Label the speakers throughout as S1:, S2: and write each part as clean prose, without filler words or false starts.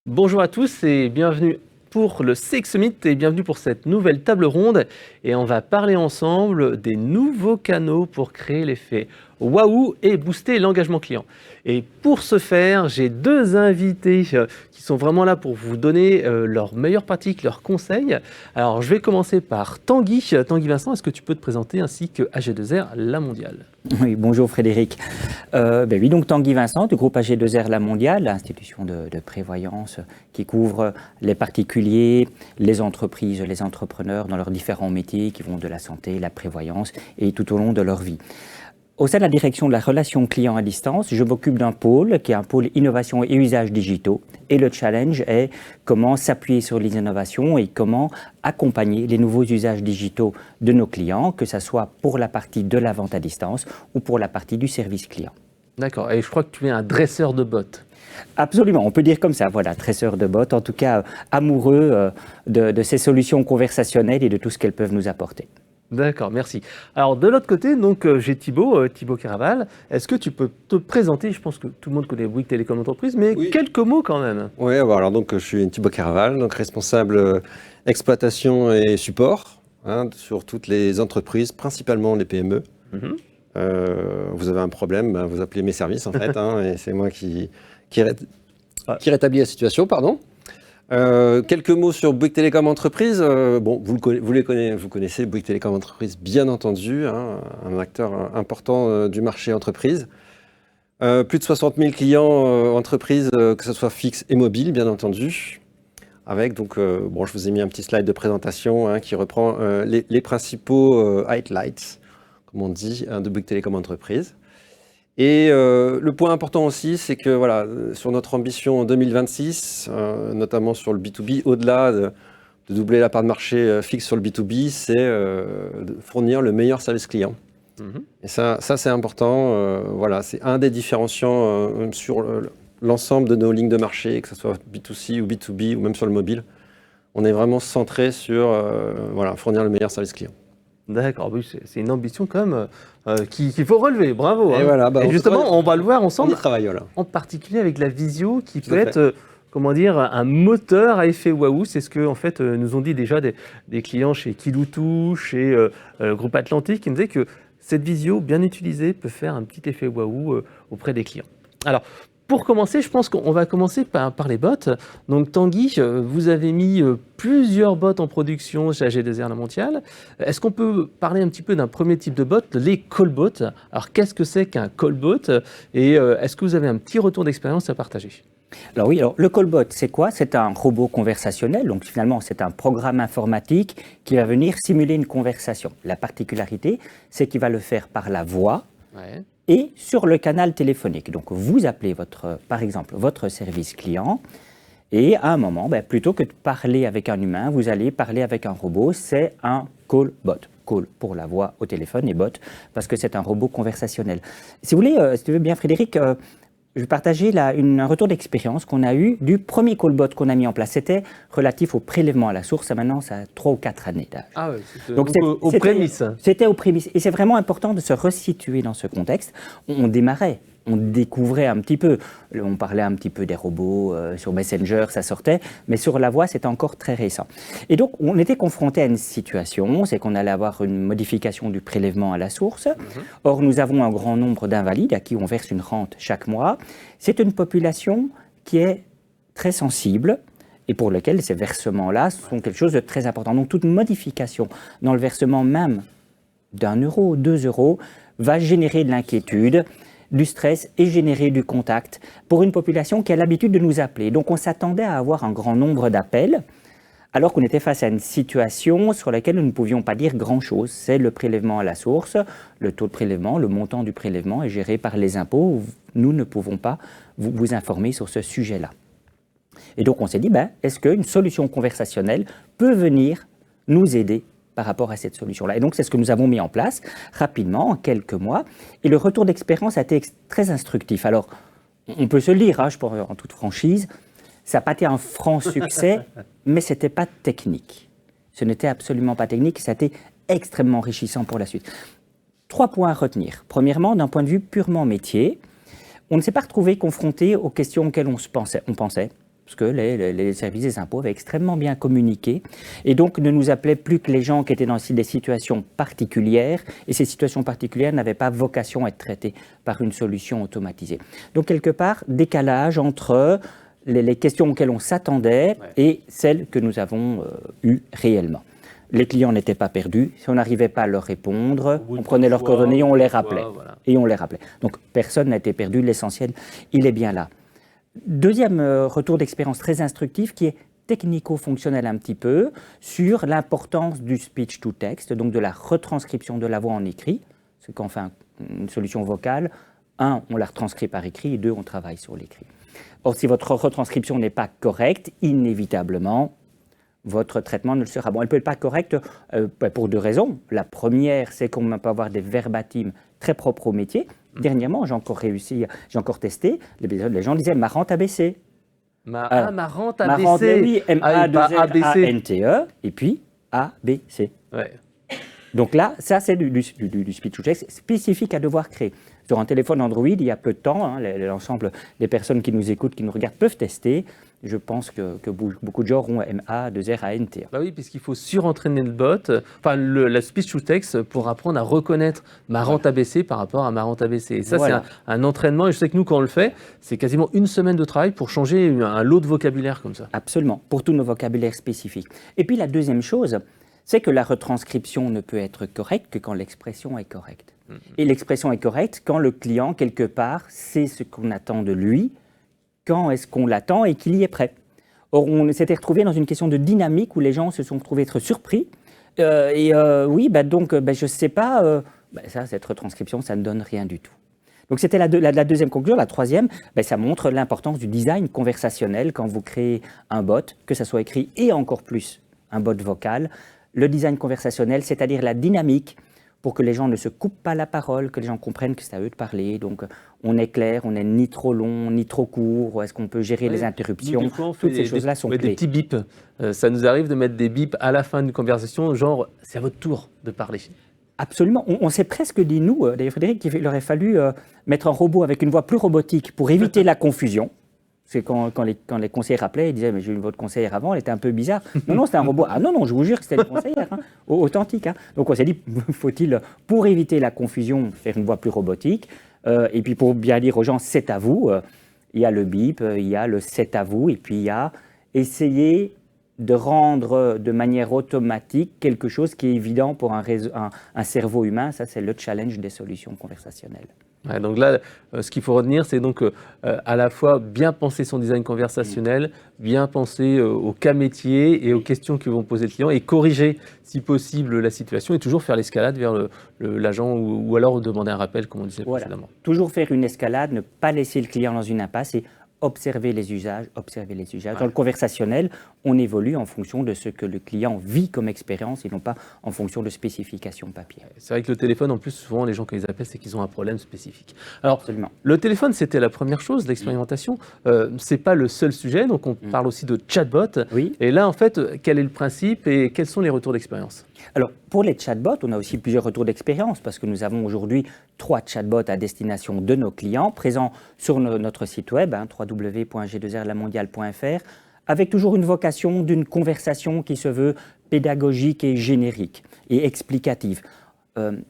S1: Bonjour à tous et bienvenue pour le CX Summit et bienvenue pour cette nouvelle table ronde. Et on va parler ensemble des nouveaux canaux pour créer l'effet waouh et booster l'engagement client. Et pour ce faire, j'ai deux invités qui sont vraiment là pour vous donner leurs meilleures pratiques, leurs conseils. Alors je vais commencer par Tanguy. Tanguy Vincent, est-ce que tu peux te présenter ainsi que AG2R La Mondiale?
S2: Oui, bonjour Frédéric. Oui, donc Tanguy Vincent du groupe AG2R La Mondiale, l'institution de prévoyance qui couvre les particuliers, les entreprises, les entrepreneurs dans leurs différents métiers qui vont de la santé, la prévoyance et tout au long de leur vie. Au sein de la direction de la relation client à distance, je m'occupe d'un pôle qui est un pôle innovation et usages digitaux. Et le challenge est comment s'appuyer sur les innovations et comment accompagner les nouveaux usages digitaux de nos clients, que ce soit pour la partie de la vente à distance ou pour la partie du service client.
S1: D'accord, et je crois que tu es un dresseur de bottes.
S2: Absolument, on peut dire comme ça, voilà, dresseur de bottes, en tout cas amoureux de ces solutions conversationnelles et de tout ce qu'elles peuvent nous apporter.
S1: D'accord, merci. Alors de l'autre côté, donc j'ai Thibaut Caraval. Est-ce que tu peux te présenter? Je pense que tout le monde connaît Bouygues Télécom Entreprise, mais
S3: Oui.
S1: quelques mots quand même.
S3: Oui, alors donc je suis Thibaut Caraval, donc responsable exploitation et support sur toutes les entreprises, principalement les PME.
S1: Mhm.
S3: Vous avez un problème, vous appelez mes services en fait, et c'est moi qui rétablit la situation, pardon. Quelques mots sur Bouygues Télécom Entreprise. Bon, vous connaissez Bouygues Télécom Entreprise, bien entendu, un acteur important du marché entreprise. Plus de 60 000 clients entreprises, que ce soit fixe et mobile, bien entendu. Avec donc, je vous ai mis un petit slide de présentation qui reprend les principaux highlights, comme on dit, de Bouygues Télécom Entreprise. Et le point important aussi, c'est que voilà, sur notre ambition en 2026, notamment sur le B2B, au-delà de doubler la part de marché fixe sur le B2B, c'est de fournir le meilleur service client. Et ça c'est important. Voilà, c'est un des différenciants sur l'ensemble de nos lignes de marché, que ce soit B2C ou B2B ou même sur le mobile. On est vraiment centré sur fournir le meilleur service client.
S1: D'accord, oui, c'est une ambition quand même qu'il faut relever, bravo.
S3: Et voilà,
S1: Et justement, on va le voir
S3: on
S1: ensemble,
S3: y travaille, voilà.
S1: en particulier avec la visio qui peut
S3: à fait.
S1: être, comment dire, un moteur à effet waouh. C'est ce que en fait, nous ont dit déjà des clients chez Kiloutou, chez Groupe Atlantique, qui nous disaient que cette visio bien utilisée peut faire un petit effet waouh auprès des clients. Alors, pour commencer, je pense qu'on va commencer par les bots. Donc Tanguy, vous avez mis plusieurs bots en production chez AG2R La Mondiale. Est-ce qu'on peut parler un petit peu d'un premier type de bot, les callbots? Alors qu'est-ce que c'est qu'un callbot? Et est-ce que vous avez un petit retour d'expérience à partager?
S2: Alors oui, le callbot, c'est quoi? C'est un robot conversationnel, donc finalement c'est un programme informatique qui va venir simuler une conversation. La particularité, c'est qu'il va le faire par la voix et sur le canal téléphonique. Donc vous appelez par exemple votre service client et à un moment, plutôt que de parler avec un humain, vous allez parler avec un robot, c'est un callbot. Call pour la voix au téléphone et bot parce que c'est un robot conversationnel. Si vous voulez, si tu veux bien Frédéric, je vais partager un retour d'expérience qu'on a eu du premier callbot qu'on a mis en place. C'était relatif au prélèvement à la source. Maintenant, ça a 3 ou 4 années d'âge.
S1: Ah oui, donc aux prémices.
S2: C'était aux prémices. Et c'est vraiment important de se resituer dans ce contexte. On démarrait. On découvrait un petit peu, on parlait un petit peu des robots, sur Messenger, ça sortait, mais sur la voix, c'était encore très récent. Et donc, on était confronté à une situation, c'est qu'on allait avoir une modification du prélèvement à la source. Or, nous avons un grand nombre d'invalides à qui on verse une rente chaque mois. C'est une population qui est très sensible et pour laquelle ces versements-là sont quelque chose de très important. Donc, toute modification dans le versement même d'1 euro, 2 euros, va générer de l'inquiétude, du stress et générer du contact pour une population qui a l'habitude de nous appeler. Donc on s'attendait à avoir un grand nombre d'appels alors qu'on était face à une situation sur laquelle nous ne pouvions pas dire grand-chose. C'est le prélèvement à la source, le taux de prélèvement, le montant du prélèvement est géré par les impôts. Nous ne pouvons pas vous informer sur ce sujet-là. Et donc on s'est dit, est-ce qu'une solution conversationnelle peut venir nous aider par rapport à cette solution-là. Et donc, c'est ce que nous avons mis en place rapidement, en quelques mois. Et le retour d'expérience a été très instructif. Alors, on peut se le dire, je pense en toute franchise, ça n'a pas été un franc succès, mais ce n'était pas technique. Ce n'était absolument pas technique, ça a été extrêmement enrichissant pour la suite. 3 points à retenir. Premièrement, d'un point de vue purement métier, on ne s'est pas retrouvé confronté aux questions auxquelles on pensait. parce que les services des impôts avaient extrêmement bien communiqué, et donc ne nous appelaient plus que les gens qui étaient dans des situations particulières, et ces situations particulières n'avaient pas vocation à être traitées par une solution automatisée. Donc quelque part, décalage entre les questions auxquelles on s'attendait et celles que nous avons eues réellement. Les clients n'étaient pas perdus, si on n'arrivait pas à leur répondre, on prenait leurs coordonnées et on les rappelait. Voilà. Et on les rappelait. Donc personne n'a été perdu, l'essentiel, il est bien là. Deuxième retour d'expérience très instructif qui est technico-fonctionnel un petit peu sur l'importance du speech to text, donc de la retranscription de la voix en écrit. C'est quand on fait une solution vocale, un, on la retranscrit par écrit, et deux, on travaille sur l'écrit. Or, si votre retranscription n'est pas correcte, inévitablement, votre traitement ne le sera. Bon, elle ne peut être pas correcte pour deux raisons. La première, c'est qu'on peut avoir des verbatims très propres au métier. Dernièrement, j'ai encore testé, les gens disaient « ma rente a baissé ».
S1: Ma rente a baissé.
S2: Oui, M-A-2-L-A-N-T-E, et puis A-B-C.
S1: Ouais.
S2: Donc là, ça c'est du speech to text spécifique à devoir créer. Sur un téléphone Android, il y a peu de temps, l'ensemble des personnes qui nous écoutent, qui nous regardent, peuvent tester. Je pense que beaucoup de gens auront M-A-2-R-A-N-T-E.
S1: Bah oui, puisqu'il faut surentraîner le bot, enfin la speech to text, pour apprendre à reconnaître ma rente ABC par rapport à ma rente ABC. Et ça, c'est un entraînement. Et je sais que nous, quand on le fait, c'est quasiment une semaine de travail pour changer un lot de vocabulaire comme ça.
S2: Absolument, pour tous nos vocabulaires spécifiques. Et puis la deuxième chose, c'est que la retranscription ne peut être correcte que quand l'expression est correcte. Et l'expression est correcte quand le client, quelque part, sait ce qu'on attend de lui, quand est-ce qu'on l'attend et qu'il y est prêt. Or, on s'était retrouvé dans une question de dynamique où les gens se sont trouvés être surpris. Oui, je ne sais pas, cette retranscription, ça ne donne rien du tout. Donc c'était la deuxième conclusion. La troisième, ça montre l'importance du design conversationnel quand vous créez un bot, que ça soit écrit et encore plus un bot vocal. Le design conversationnel, c'est-à-dire la dynamique, pour que les gens ne se coupent pas la parole, que les gens comprennent que c'est à eux de parler. Donc, on est clair, on n'est ni trop long, ni trop court. Est-ce qu'on peut gérer les interruptions? Toutes ces choses-là sont clés.
S1: Des petits bips. Ça nous arrive de mettre des bips à la fin d'une conversation, genre, c'est à votre tour de parler.
S2: Absolument. On s'est presque dit, nous, d'ailleurs Frédéric, qu'il aurait fallu mettre un robot avec une voix plus robotique pour éviter la confusion. C'est quand les conseillers rappelaient, ils disaient « mais j'ai eu votre conseillère avant, elle était un peu bizarre ». Non, c'était un robot. Ah non, je vous jure que c'était une conseillère, authentique. Donc on s'est dit, faut-il, pour éviter la confusion, faire une voix plus robotique, et puis pour bien dire aux gens « c'est à vous », il y a le bip, il y a le « c'est à vous », et puis il y a essayer de rendre de manière automatique quelque chose qui est évident pour un cerveau humain. Ça, c'est le challenge des solutions conversationnelles.
S1: Ouais, donc là, ce qu'il faut retenir, c'est donc à la fois bien penser son design conversationnel, bien penser au cas métier et aux questions que vont poser le client et corriger, si possible, la situation et toujours faire l'escalade vers l'agent ou alors demander un rappel, comme on disait précédemment.
S2: Toujours faire une escalade, ne pas laisser le client dans une impasse et observer les usages.
S1: Ouais.
S2: Dans le conversationnel, on évolue en fonction de ce que le client vit comme expérience et non pas en fonction de spécifications papier.
S1: C'est vrai que le téléphone, en plus, souvent, les gens, quand ils appellent, c'est qu'ils ont un problème spécifique. Alors,
S2: absolument.
S1: Le téléphone, c'était la première chose, l'expérimentation. Ce n'est pas le seul sujet, donc on parle aussi de chatbot.
S2: Oui.
S1: Et là, en fait, quel est le principe et quels sont les retours d'expérience?
S2: Alors, pour les chatbots, on a aussi plusieurs retours d'expérience parce que nous avons aujourd'hui 3 chatbots à destination de nos clients présents sur notre site web, www.g2rlamondiale.fr, avec toujours une vocation d'une conversation qui se veut pédagogique et générique et explicative.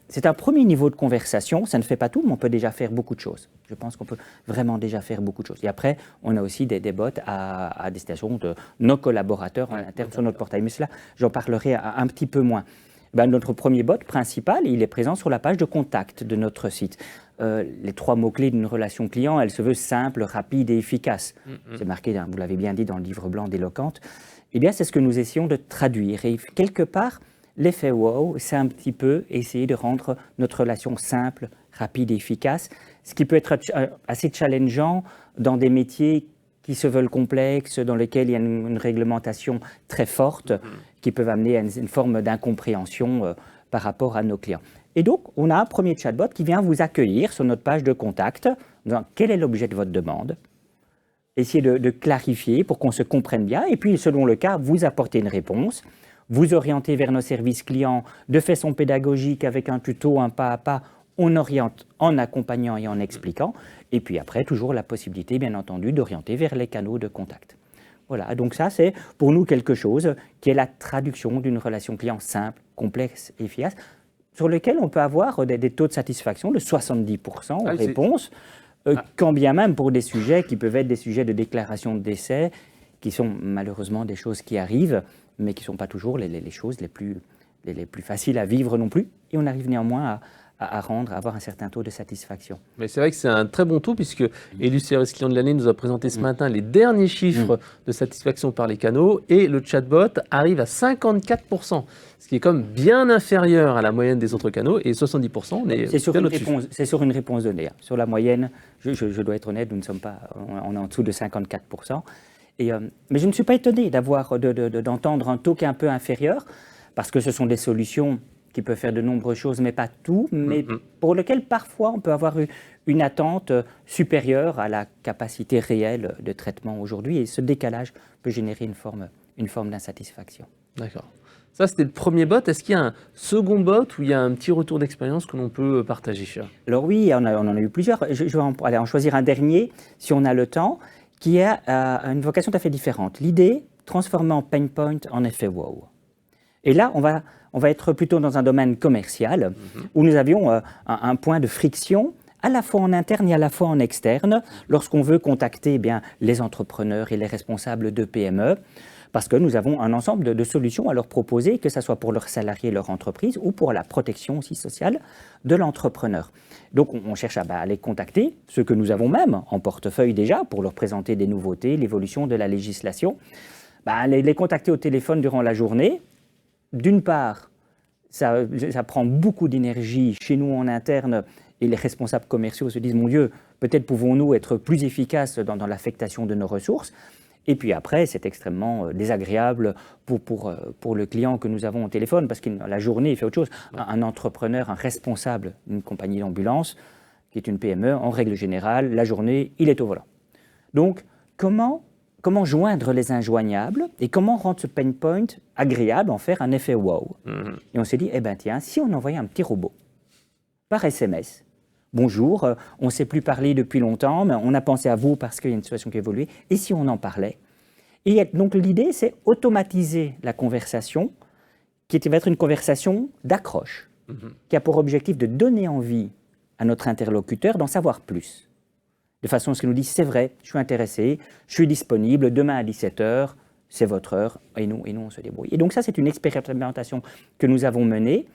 S2: C'est un premier niveau de conversation, ça ne fait pas tout, mais on peut déjà faire beaucoup de choses. Je pense qu'on peut vraiment déjà faire beaucoup de choses. Et après, on a aussi des bots à destination de nos collaborateurs en interne sur notre portail. Mais cela, j'en parlerai un petit peu moins. Notre premier bot principal, il est présent sur la page de contact de notre site. Les 3 mots-clés d'une relation client, elle se veut simple, rapide et efficace. C'est marqué, vous l'avez bien dit, dans le livre blanc d'Eloquent. Eh bien, c'est ce que nous essayons de traduire. Et quelque part, l'effet wow, c'est un petit peu essayer de rendre notre relation simple, rapide et efficace, ce qui peut être assez challengeant dans des métiers qui se veulent complexes, dans lesquels il y a une réglementation très forte, qui peuvent amener à une forme d'incompréhension par rapport à nos clients. Et donc, on a un premier chatbot qui vient vous accueillir sur notre page de contact, en disant quel est l'objet de votre demande, essayer de clarifier pour qu'on se comprenne bien, et puis selon le cas, vous apporter une réponse, vous orienter vers nos services clients de façon pédagogique avec un tuto, un pas à pas, on oriente en accompagnant et en expliquant, et puis après, toujours la possibilité, bien entendu, d'orienter vers les canaux de contact. Voilà, donc ça, c'est pour nous quelque chose qui est la traduction d'une relation client simple, complexe et efficace, sur lequel on peut avoir des taux de satisfaction de 70% en réponse, quand bien même pour des sujets qui peuvent être des sujets de déclaration de décès, qui sont malheureusement des choses qui arrivent, mais qui ne sont pas toujours les choses les plus faciles à vivre non plus. Et on arrive néanmoins à avoir un certain taux de satisfaction.
S1: Mais c'est vrai que c'est un très bon taux, puisque Élu Service Client de l'année nous a présenté ce matin les derniers chiffres de satisfaction par les canaux, et le chatbot arrive à 54%, ce qui est comme bien inférieur à la moyenne des autres canaux, et 70%, on est bien au-dessus.
S2: C'est sur une réponse donnée. Sur la moyenne, je dois être honnête, nous ne sommes pas, on est en dessous de 54%. Mais je ne suis pas étonné d'entendre un taux qui est un peu inférieur, parce que ce sont des solutions qui peuvent faire de nombreuses choses, mais pas tout, mais pour lesquelles parfois on peut avoir une attente supérieure à la capacité réelle de traitement aujourd'hui, et ce décalage peut générer une forme d'insatisfaction.
S1: D'accord. Ça, c'était le premier bot. Est-ce qu'il y a un second bot où il y a un petit retour d'expérience que l'on peut partager?
S2: Alors oui, on en a eu plusieurs. Je vais en choisir un dernier, si on a le temps, qui a une vocation tout à fait différente. L'idée, transformer en pain point en effet wow. Et là, on va être plutôt dans un domaine commercial, où nous avions un point de friction, à la fois en interne et à la fois en externe, lorsqu'on veut contacter les entrepreneurs et les responsables de PME, parce que nous avons un ensemble de solutions à leur proposer, que ce soit pour leurs salariés, leur entreprise, ou pour la protection aussi sociale de l'entrepreneur. Donc on cherche à les contacter, ceux que nous avons même en portefeuille déjà, pour leur présenter des nouveautés, l'évolution de la législation, les contacter au téléphone durant la journée. D'une part, ça prend beaucoup d'énergie chez nous en interne, et les responsables commerciaux se disent « Mon Dieu, peut-être pouvons-nous être plus efficaces dans l'affectation de nos ressources ». Et puis après, c'est extrêmement désagréable pour le client que nous avons au téléphone, parce que la journée, il fait autre chose. Un entrepreneur, un responsable d'une compagnie d'ambulance, qui est une PME, en règle générale, la journée, il est au volant. Donc, comment joindre les injoignables et comment rendre ce pain point agréable, en faire un effet wow. Et on s'est dit, tiens, si on envoyait un petit robot par SMS, bonjour, on ne s'est plus parlé depuis longtemps, mais on a pensé à vous parce qu'il y a une situation qui a évolué, et si on en parlait? Et donc l'idée, c'est automatiser la conversation, qui va être une conversation d'accroche, qui a pour objectif de donner envie à notre interlocuteur d'en savoir plus. De façon à ce qu'il nous dise, c'est vrai, je suis intéressé, je suis disponible, demain à 17h, c'est votre heure, et nous on se débrouille. Et donc ça, c'est une expérimentation que nous avons menée,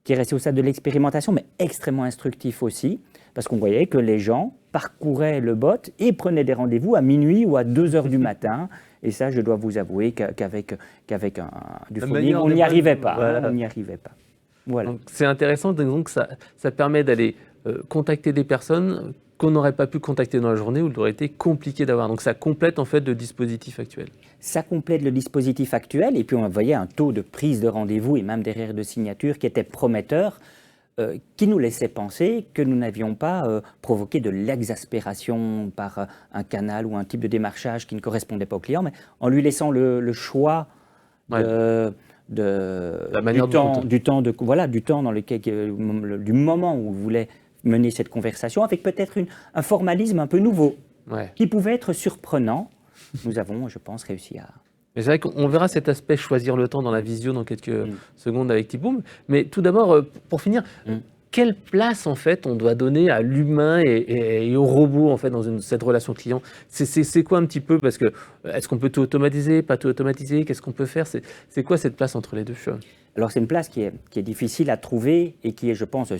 S2: qui est restée au stade de l'expérimentation, mais extrêmement instructif aussi, parce qu'on voyait que les gens parcouraient le bot et prenaient des rendez-vous à minuit ou à 2h du matin. Et ça, je dois vous avouer qu'avec du phoning, on n'y arrivait pas.
S1: Voilà.
S2: On n'y arrivait pas. Voilà.
S1: Donc, c'est intéressant, donc ça permet d'aller contacter des personnes qu'on n'aurait pas pu contacter dans la journée, où il aurait été compliqué d'avoir. Donc ça complète en fait le dispositif actuel.
S2: Ça complète le dispositif actuel, et puis on voyait un taux de prise de rendez-vous et même derrière de signature qui était prometteur, qui nous laissait penser que nous n'avions pas provoqué de l'exaspération par un canal ou un type de démarchage qui ne correspondait pas au client, mais en lui laissant le choix du moment où vous voulez mener cette conversation, avec peut-être un formalisme un peu nouveau, qui pouvait être surprenant. Nous avons, je pense, réussi à...
S1: Mais c'est vrai qu'on verra cet aspect choisir le temps dans la visio dans quelques secondes avec Thibaut. Mais tout d'abord, pour finir, quelle place en fait on doit donner à l'humain et au robot en fait dans cette relation client? C'est quoi un petit peu, parce que est-ce qu'on peut tout automatiser, pas tout automatiser? Qu'est-ce qu'on peut faire? C'est quoi cette place entre les deux?
S2: Alors c'est une place qui est difficile à trouver et qui est, je pense,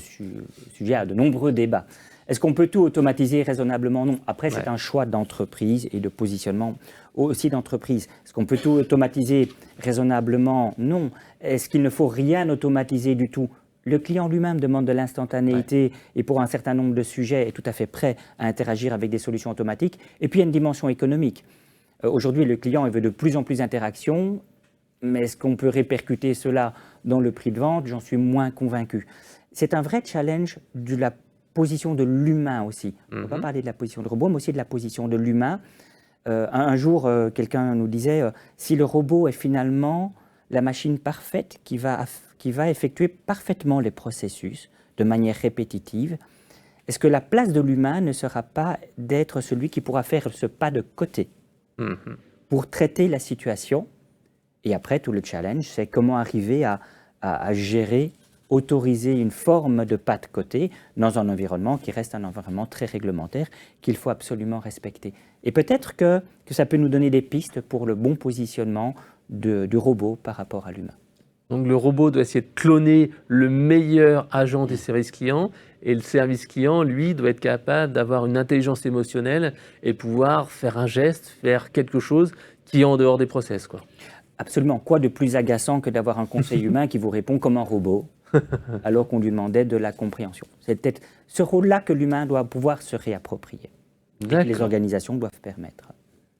S2: sujet à de nombreux débats. Est-ce qu'on peut tout automatiser raisonnablement? Non. Après, c'est un choix d'entreprise et de positionnement aussi d'entreprise. Est-ce qu'on peut tout automatiser raisonnablement? Non. Est-ce qu'il ne faut rien automatiser du tout? Le client lui-même demande de l'instantanéité et pour un certain nombre de sujets est tout à fait prêt à interagir avec des solutions automatiques. Et puis il y a une dimension économique. Aujourd'hui, le client il veut de plus en plus d'interactions, mais est-ce qu'on peut répercuter cela dans le prix de vente? J'en suis moins convaincu. C'est un vrai challenge de la position de l'humain aussi. On ne va pas parler de la position du robot, mais aussi de la position de l'humain. Un jour, quelqu'un nous disait, si le robot est finalement la machine parfaite qui va effectuer parfaitement les processus de manière répétitive, est-ce que la place de l'humain ne sera pas d'être celui qui pourra faire ce pas de côté pour traiter la situation. Et après, tout le challenge, c'est comment arriver à gérer, autoriser une forme de pas de côté dans un environnement qui reste un environnement très réglementaire qu'il faut absolument respecter. Et peut-être que ça peut nous donner des pistes pour le bon positionnement du robot par rapport à l'humain.
S1: Donc le robot doit essayer de cloner le meilleur agent des services clients et le service client, lui, doit être capable d'avoir une intelligence émotionnelle et pouvoir faire un geste, faire quelque chose qui est en dehors des process, quoi.
S2: Absolument. Quoi de plus agaçant que d'avoir un conseil humain qui vous répond comme un robot alors qu'on lui demandait de la compréhension. C'est peut-être ce rôle-là que l'humain doit pouvoir se réapproprier et que les organisations doivent permettre.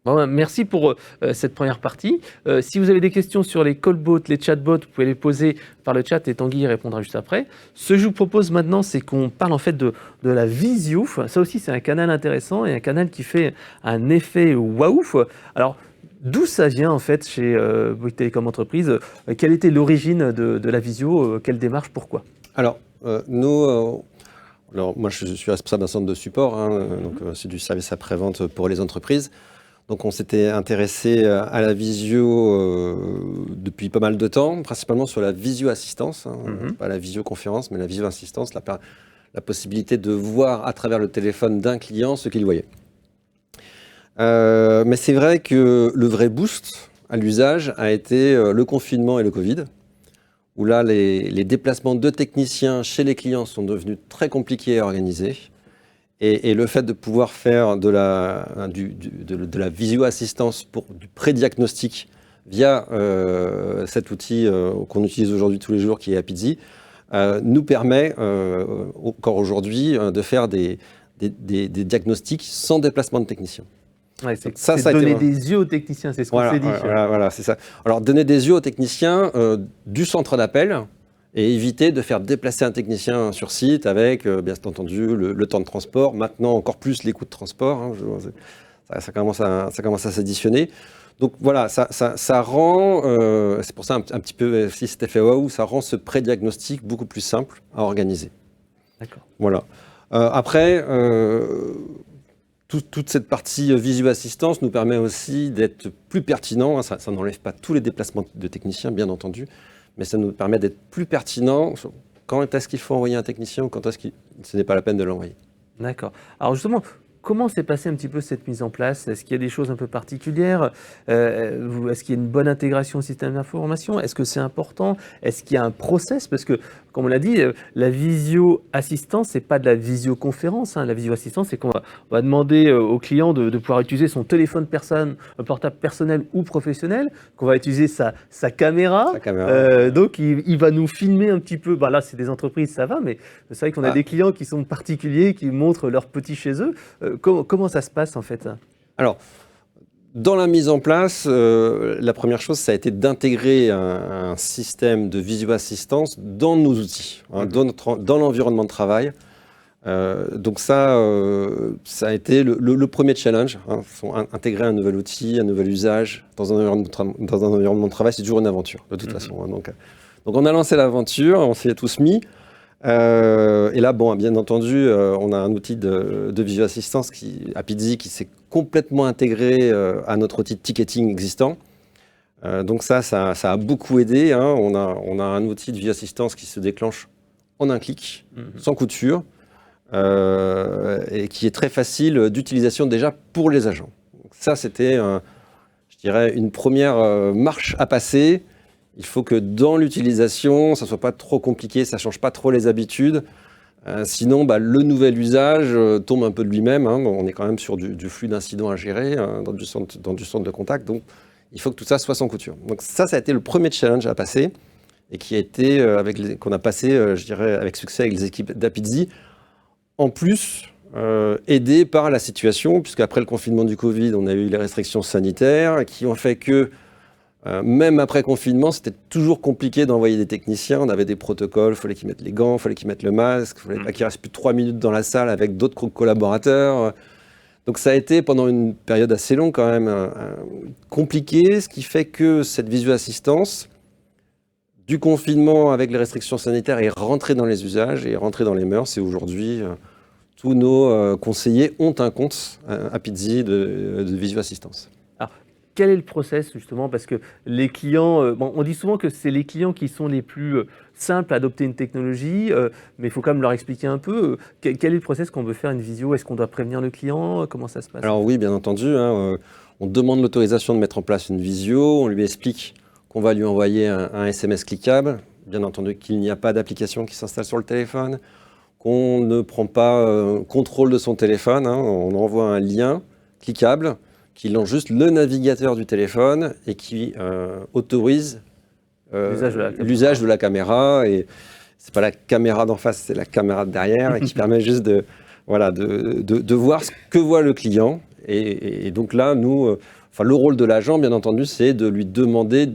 S1: Bon, merci pour cette première partie. Si vous avez des questions sur les callbots, les chatbots, vous pouvez les poser par le chat et Tanguy y répondra juste après. Ce que je vous propose maintenant, c'est qu'on parle en fait de la visio. Ça aussi, c'est un canal intéressant et un canal qui fait un effet waouh. Alors, d'où ça vient en fait chez Bouygues Telecom Entreprises? Quelle était l'origine de la visio? Quelle démarche? Pourquoi?
S3: Alors, alors, moi, je suis responsable d'un centre de support, donc c'est du service après-vente pour les entreprises. Donc on s'était intéressé à la visio depuis pas mal de temps, principalement sur la visio-assistance, pas la visioconférence, mais la visio-assistance, la possibilité de voir à travers le téléphone d'un client ce qu'il voyait. Mais c'est vrai que le vrai boost à l'usage a été le confinement et le Covid, où là les déplacements de techniciens chez les clients sont devenus très compliqués à organiser. Et le fait de pouvoir faire de la visio-assistance pour du pré-diagnostic via cet outil qu'on utilise aujourd'hui tous les jours, qui est Apizzi, nous permet encore aujourd'hui de faire des diagnostics sans déplacement de technicien.
S1: Ouais, c'est donner des yeux aux techniciens, c'est ce qu'on s'est dit.
S3: Voilà, c'est ça. Alors, donner des yeux aux techniciens du centre d'appel, et éviter de faire déplacer un technicien sur site avec, bien entendu, le temps de transport. Maintenant, encore plus les coûts de transport. Ça commence à s'additionner. Donc voilà, ça rend, c'est pour ça un petit peu, si cet effet waouh, ça rend ce pré-diagnostic beaucoup plus simple à organiser.
S1: D'accord.
S3: Voilà. Après, toute cette partie visio-assistance nous permet aussi d'être plus pertinent. Ça n'enlève pas tous les déplacements de techniciens, bien entendu, mais ça nous permet d'être plus pertinent. Quand est-ce qu'il faut envoyer un technicien ou quand est-ce que ce n'est pas la peine de l'envoyer?
S1: D'accord. Alors justement, comment s'est passée un petit peu cette mise en place? Est-ce qu'il y a des choses un peu particulières? Est-ce qu'il y a une bonne intégration au système d'information? Est-ce que c'est important? Est-ce qu'il y a un process? Parce que, comme on l'a dit, la visio-assistance, c'est pas de la visioconférence. La visio-assistance, c'est qu'on va demander au client de pouvoir utiliser son téléphone portable personnel ou professionnel, qu'on va utiliser sa caméra. Donc, il va nous filmer un petit peu. Bah, là, c'est des entreprises, ça va, mais c'est vrai qu'on a des clients qui sont particuliers, qui montrent leurs petits chez eux. Comment ça se passe, en fait?
S3: Alors, dans la mise en place, la première chose, ça a été d'intégrer un système de visio-assistance dans nos outils, dans l'environnement de travail. Donc ça a été le premier challenge. Intégrer un nouvel outil, un nouvel usage dans un environnement de travail, c'est toujours une aventure, de toute façon. Donc on a lancé l'aventure, on s'y est tous mis. Et là, bien entendu, on a un outil de visio-assistance, Apizzi, qui s'est complètement intégré à notre outil de ticketing existant. Donc ça a beaucoup aidé. On a un outil de visio-assistance qui se déclenche en un clic, sans coup de fure, et qui est très facile d'utilisation déjà pour les agents. Donc ça, c'était, je dirais, une première marche à passer. Il faut que dans l'utilisation, ça ne soit pas trop compliqué, ça ne change pas trop les habitudes. Sinon, le nouvel usage tombe un peu de lui-même. On est quand même sur du flux d'incidents à gérer dans du centre de contact. Donc, il faut que tout ça soit sans couture. Donc ça a été le premier challenge à passer et qui a été, qu'on a passé, je dirais, avec succès avec les équipes d'Apizzi. En plus, aidé par la situation, puisqu'après le confinement du Covid, on a eu les restrictions sanitaires qui ont fait que même après confinement, c'était toujours compliqué d'envoyer des techniciens. On avait des protocoles, il fallait qu'ils mettent les gants, il fallait qu'ils mettent le masque, il fallait pas qu'ils restent plus de 3 minutes dans la salle avec d'autres collaborateurs. Donc ça a été pendant une période assez longue quand même compliqué, ce qui fait que cette visio-assistance du confinement avec les restrictions sanitaires est rentrée dans les usages et rentrée dans les mœurs. Et aujourd'hui, tous nos conseillers ont un compte Apizzi de visio-assistance.
S1: quel est le process justement? Parce que les clients, bon, on dit souvent que c'est les clients qui sont les plus simples à adopter une technologie, mais il faut quand même leur expliquer un peu quel est le process quand on veut faire une visio. Est-ce qu'on doit prévenir le client? Comment ça se passe?
S3: Alors oui, bien entendu, hein, on demande l'autorisation de mettre en place une visio, on lui explique qu'on va lui envoyer un SMS cliquable, bien entendu qu'il n'y a pas d'application qui s'installe sur le téléphone, qu'on ne prend pas contrôle de son téléphone, hein, on envoie un lien cliquable qui lance juste le navigateur du téléphone et qui autorise l'usage de la caméra. Et c'est pas la caméra d'en face, c'est la caméra de derrière et qui permet juste de voir ce que voit le client. Et donc là, nous, le rôle de l'agent, bien entendu, c'est de lui demander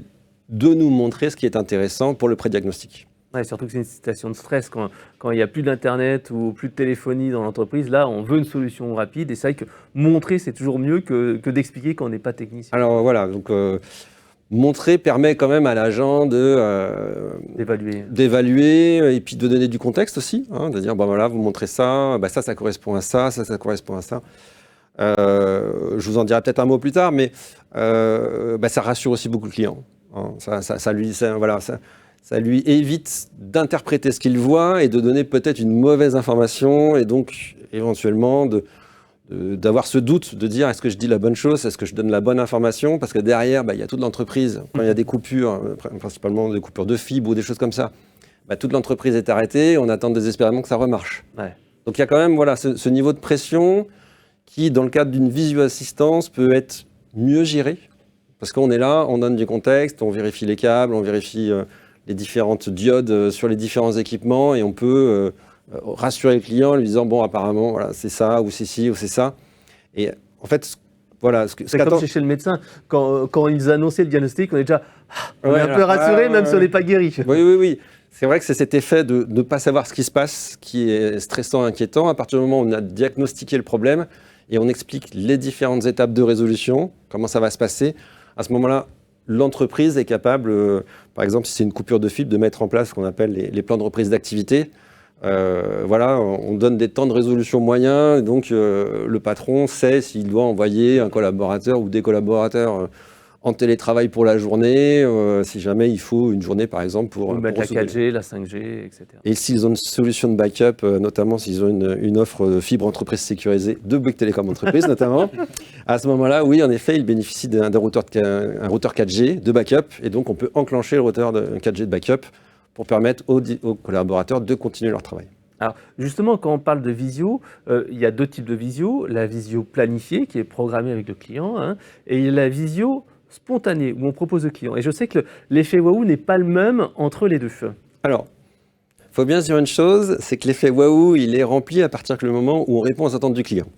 S3: de nous montrer ce qui est intéressant pour le prédiagnostic.
S1: Ouais, surtout que c'est une situation de stress quand il n'y a plus d'internet ou plus de téléphonie dans l'entreprise. Là, on veut une solution rapide et c'est vrai que montrer, c'est toujours mieux que d'expliquer quand on n'est pas technicien.
S3: Alors voilà, donc montrer permet quand même à l'agent d'évaluer et puis de donner du contexte aussi, hein, de dire, voilà, vous montrez ça, ça correspond à ça, ça correspond à ça. Je vous en dirai peut-être un mot plus tard, mais ça rassure aussi beaucoup le client. Hein. Ça lui évite d'interpréter ce qu'il voit et de donner peut-être une mauvaise information et donc éventuellement d'avoir ce doute de dire est-ce que je dis la bonne chose, est-ce que je donne la bonne information, parce que derrière, il y a toute l'entreprise, quand il y a des coupures, principalement des coupures de fibres ou des choses comme ça, toute l'entreprise est arrêtée, on attend désespérément que ça remarche. Ouais. Donc il y a quand même ce niveau de pression qui, dans le cadre d'une visio-assistance, peut être mieux géré, parce qu'on est là, on donne du contexte, on vérifie les câbles, on vérifie les différentes diodes sur les différents équipements et on peut rassurer le client en lui disant apparemment voilà, c'est ça ou c'est ci ou c'est ça. Et en fait voilà
S1: c'est comme chez le médecin quand ils annonçaient le diagnostic, on est déjà un peu rassuré même si on n'est pas guéri.
S3: Oui. C'est vrai que c'est cet effet de ne pas savoir ce qui se passe qui est stressant, inquiétant. À partir du moment où on a diagnostiqué le problème et on explique les différentes étapes de résolution, comment ça va se passer, à ce moment-là, l'entreprise est capable, par exemple, si c'est une coupure de fibre, de mettre en place ce qu'on appelle les plans de reprise d'activité. On donne des temps de résolution moyens, et donc le patron sait s'il doit envoyer un collaborateur ou des collaborateurs en télétravail pour la journée, si jamais il faut une journée, par exemple, pour
S1: mettre la 4G, la 5G, etc.
S3: Et s'ils ont une solution de backup, notamment s'ils ont une offre de fibre entreprise sécurisée de Bouygues Telecom Entreprise, notamment, à ce moment-là, oui, en effet, ils bénéficient d'un routeur 4G de backup, et donc on peut enclencher le routeur 4G de backup pour permettre aux collaborateurs de continuer leur travail.
S1: Alors justement, quand on parle de visio, il y a deux types de visio. La visio planifiée, qui est programmée avec le client, hein, et la visio spontanée, où on propose au client. Et je sais que l'effet waouh n'est pas le même entre les deux.
S3: Alors, il faut bien se dire une chose, c'est que l'effet waouh, il est rempli à partir du moment où on répond aux attentes du client.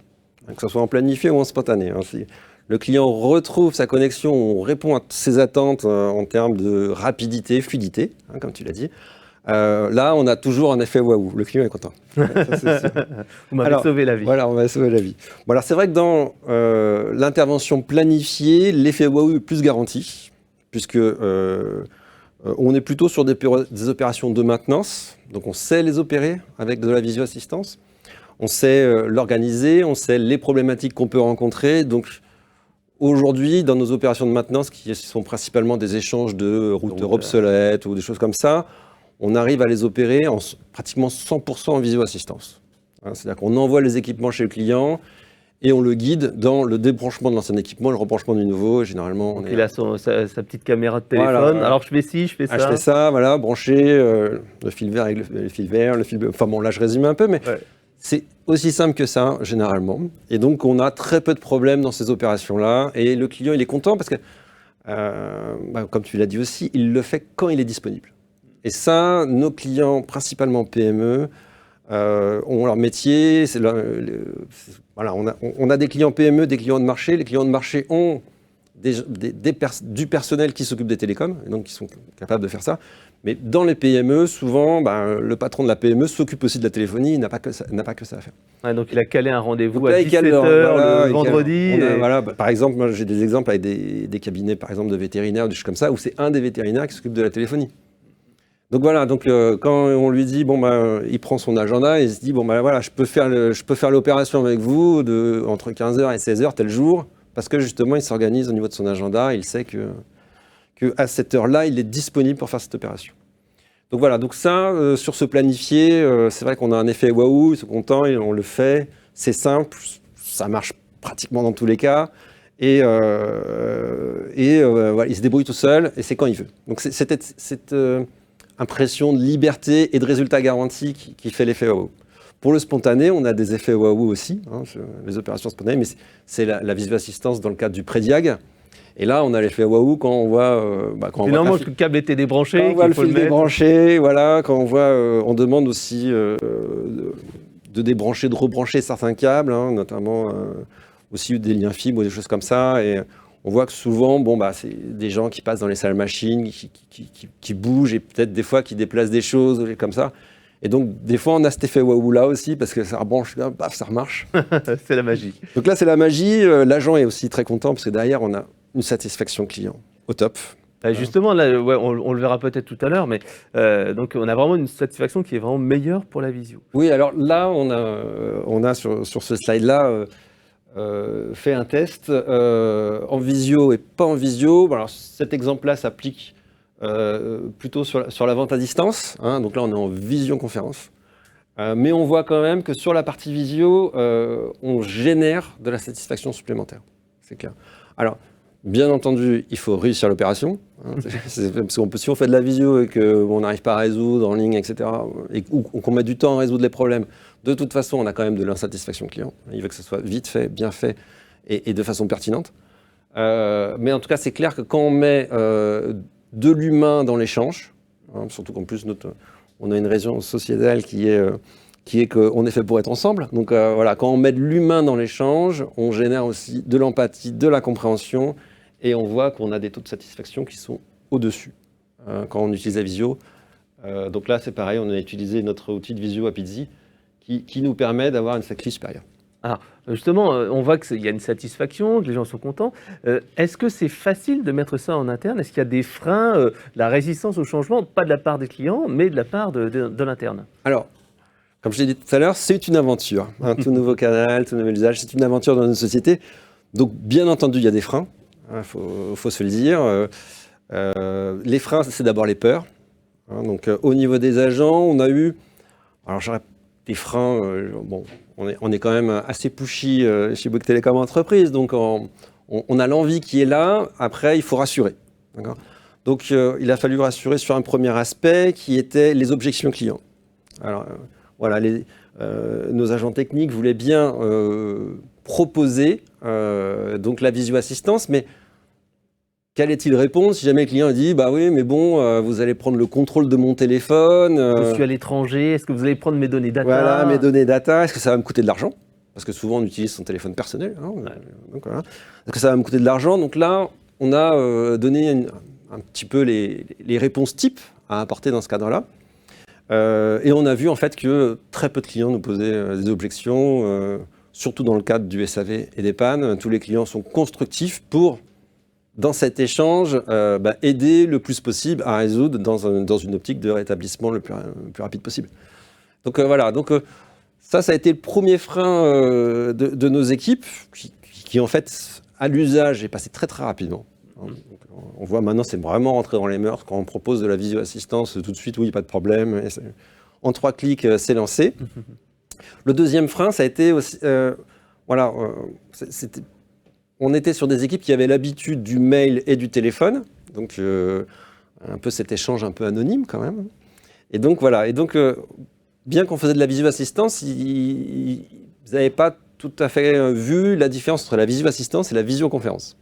S3: Que ce soit en planifié ou en spontané. Hein. Si le client retrouve sa connexion, on répond à ses attentes en termes de rapidité, fluidité, hein, comme tu l'as dit. Là, on a toujours un effet waouh. Le client est content.
S1: Vous m'avez sauvé la vie.
S3: Voilà, on va sauver la vie. Bon, alors c'est vrai que dans l'intervention planifiée, l'effet waouh est plus garanti, puisque on est plutôt sur des opérations de maintenance. Donc on sait les opérer avec de la visio-assistance. On sait l'organiser, on sait les problématiques qu'on peut rencontrer. Donc aujourd'hui, dans nos opérations de maintenance, qui sont principalement des échanges de routeurs obsolètes ou des choses comme ça, on arrive à les opérer en pratiquement 100% en visio-assistance. C'est-à-dire qu'on envoie les équipements chez le client et on le guide dans le débranchement de l'ancien équipement, le rebranchement du nouveau. Et généralement,
S1: il a sa petite caméra de téléphone. Voilà. Alors je fais ci, je fais ça.
S3: Je fais ça, voilà, brancher le fil vert avec le fil vert, le fil bleu. Enfin bon, là je résume un peu, mais c'est aussi simple que ça, généralement. Et donc on a très peu de problèmes dans ces opérations-là. Et le client, il est content parce que, comme tu l'as dit aussi, il le fait quand il est disponible. Et ça, nos clients, principalement PME, ont leur métier. On a des clients PME, des clients de marché. Les clients de marché ont du personnel qui s'occupe des télécoms, et donc qui sont capables de faire ça. Mais dans les PME, souvent, le patron de la PME s'occupe aussi de la téléphonie, il n'a pas que ça à faire.
S1: Ouais, donc il a calé un rendez-vous à 17h le vendredi.
S3: Par exemple, moi j'ai des exemples avec des cabinets par exemple, de vétérinaires, des choses comme ça, où c'est un des vétérinaires qui s'occupe de la téléphonie. Donc voilà, quand on lui dit, il prend son agenda et il se dit, je peux faire l'opération avec vous entre 15h et 16h tel jour, parce que justement, il s'organise au niveau de son agenda, il sait que à cette heure-là, il est disponible pour faire cette opération. Donc voilà, donc ça, sur ce planifié, c'est vrai qu'on a un effet waouh, ils sont contents, on le fait, c'est simple, ça marche pratiquement dans tous les cas, et voilà, il se débrouille tout seul, et c'est quand il veut. Donc c'est cette impression de liberté et de résultat garanti qui fait l'effet waouh. Pour le spontané, on a des effets waouh aussi, sur les opérations spontanées, mais c'est la visio-assistance dans le cadre du prédiag. Et là, on a l'effet waouh quand on voit...
S1: Finalement, le câble était débranché,
S3: quand on voit le fil débranché, voilà, quand on voit... on demande aussi de débrancher, de rebrancher certains câbles, notamment aussi des liens fibres ou des choses comme ça. Et on voit que souvent, c'est des gens qui passent dans les salles machines, qui bougent et peut-être des fois qui déplacent des choses comme ça. Et donc, des fois, on a cet effet waouh là aussi, parce que ça rebranche, paf, ça remarche.
S1: C'est la magie.
S3: Donc là, c'est la magie. L'agent est aussi très content, parce que derrière, on a une satisfaction client au top.
S1: Justement, là, on le verra peut-être tout à l'heure, mais donc on a vraiment une satisfaction qui est vraiment meilleure pour la visio.
S3: Oui, alors là, on a sur ce slide-là fait un test en visio et pas en visio. Alors, cet exemple-là s'applique plutôt sur la vente à distance. Donc là, on est en visioconférence. Mais on voit quand même que sur la partie visio, on génère de la satisfaction supplémentaire. C'est clair. Alors, bien entendu, il faut réussir l'opération. Parce qu'on si on fait de la visio et qu'on n'arrive pas à résoudre en ligne, etc., ou qu'on met du temps à résoudre les problèmes, de toute façon, on a quand même de l'insatisfaction client. Il veut que ce soit vite fait, bien fait et de façon pertinente. Mais en tout cas, c'est clair que quand on met de l'humain dans l'échange, surtout qu'en plus, on a une raison sociétale qui est qu'on est fait pour être ensemble. Donc voilà, quand on met de l'humain dans l'échange, on génère aussi de l'empathie, de la compréhension, et on voit qu'on a des taux de satisfaction qui sont au-dessus quand on utilise la visio. Donc là, c'est pareil, on a utilisé notre outil de visio Apizzi qui nous permet d'avoir une satisfaction supérieure.
S1: Alors, justement, on voit qu'il y a une satisfaction, que les gens sont contents. Est-ce que c'est facile de mettre ça en interne? Est-ce qu'il y a des freins, la résistance au changement, pas de la part des clients, mais de la part de l'interne?
S3: Alors, comme je l'ai dit tout à l'heure, c'est une aventure. Tout nouveau canal, tout nouvel usage, c'est une aventure dans une société. Donc, bien entendu, il y a des freins. Faut se le dire. Les freins, c'est d'abord les peurs. Donc, au niveau des agents, on a eu... Alors, j'aurais des freins... on est quand même assez pushy chez Bouygues Télécom Entreprise. Donc, on a l'envie qui est là. Après, il faut rassurer. D'accord ? Donc, il a fallu rassurer sur un premier aspect qui était les objections clients. Alors... Voilà, nos agents techniques voulaient bien proposer donc la visio-assistance, mais qu'allait-il répondre si jamais le client dit « Bah oui, mais bon, vous allez prendre le contrôle de mon téléphone.
S1: Je suis à l'étranger, est-ce que vous allez prendre mes données data ?»
S3: Voilà, mes données data, est-ce que ça va me coûter de l'argent? Parce que souvent, on utilise son téléphone personnel. Donc, voilà. Est-ce que ça va me coûter de l'argent? Donc là, on a donné un petit peu les réponses types à apporter dans ce cadre-là. Et on a vu en fait que très peu de clients nous posaient des objections, surtout dans le cadre du SAV et des pannes. Tous les clients sont constructifs pour, dans cet échange, aider le plus possible à résoudre dans une optique de rétablissement le plus rapide possible. Donc voilà, donc ça a été le premier frein de nos équipes qui en fait, à l'usage, est passé très très rapidement. On voit maintenant, c'est vraiment rentré dans les mœurs. Quand on propose de la visio-assistance, tout de suite, oui, pas de problème. Et en 3 clics, c'est lancé. Le deuxième frein, ça a été aussi... on était sur des équipes qui avaient l'habitude du mail et du téléphone. Donc, un peu cet échange un peu anonyme quand même. Et donc, voilà. Et donc, bien qu'on faisait de la visio-assistance, ils n'avaient pas tout à fait vu la différence entre la visio-assistance et la visioconférence.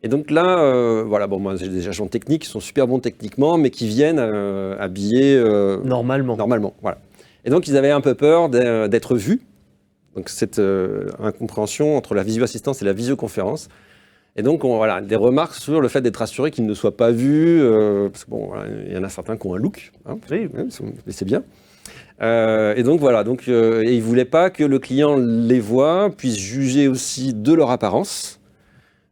S3: Et donc là, moi j'ai des agents techniques qui sont super bons techniquement, mais qui viennent habillés normalement. Voilà. Et donc ils avaient un peu peur d'être vus. Donc cette incompréhension entre la visio-assistance et la visioconférence. Et donc des remarques sur le fait d'être assuré qu'ils ne soient pas vus, parce que il y en a certains qui ont un look, mais c'est bien. Et donc voilà, et ils ne voulaient pas que le client les voie, puisse juger aussi de leur apparence.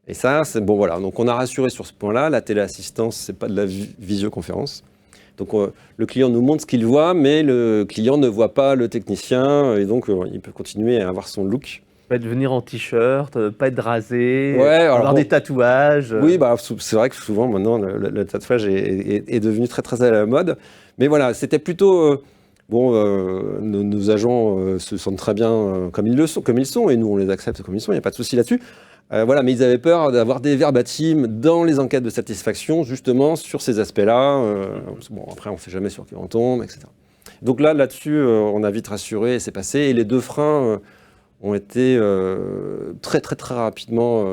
S3: Et ça, c'est bon, voilà. Donc, on a rassuré sur ce point-là. La téléassistance, c'est pas de la visioconférence. Donc, le client nous montre ce qu'il voit, mais le client ne voit pas le technicien. Et donc, il peut continuer à avoir son look.
S1: Venir en t-shirt, pas être rasé,
S3: Ouais, alors
S1: avoir
S3: bon,
S1: des tatouages.
S3: oui, c'est vrai que souvent maintenant le tatouage est devenu très très à la mode. Mais voilà, c'était plutôt nos agents se sentent très bien comme ils sont, et nous on les accepte comme ils sont. Il n'y a pas de souci là-dessus. Voilà, mais ils avaient peur d'avoir des verbatims dans les enquêtes de satisfaction justement sur ces aspects-là. Bon, après on ne sait jamais sur qui on tombe, etc. Donc là-dessus, on a vite rassuré et c'est passé. Et les 2 freins ont été très très très rapidement,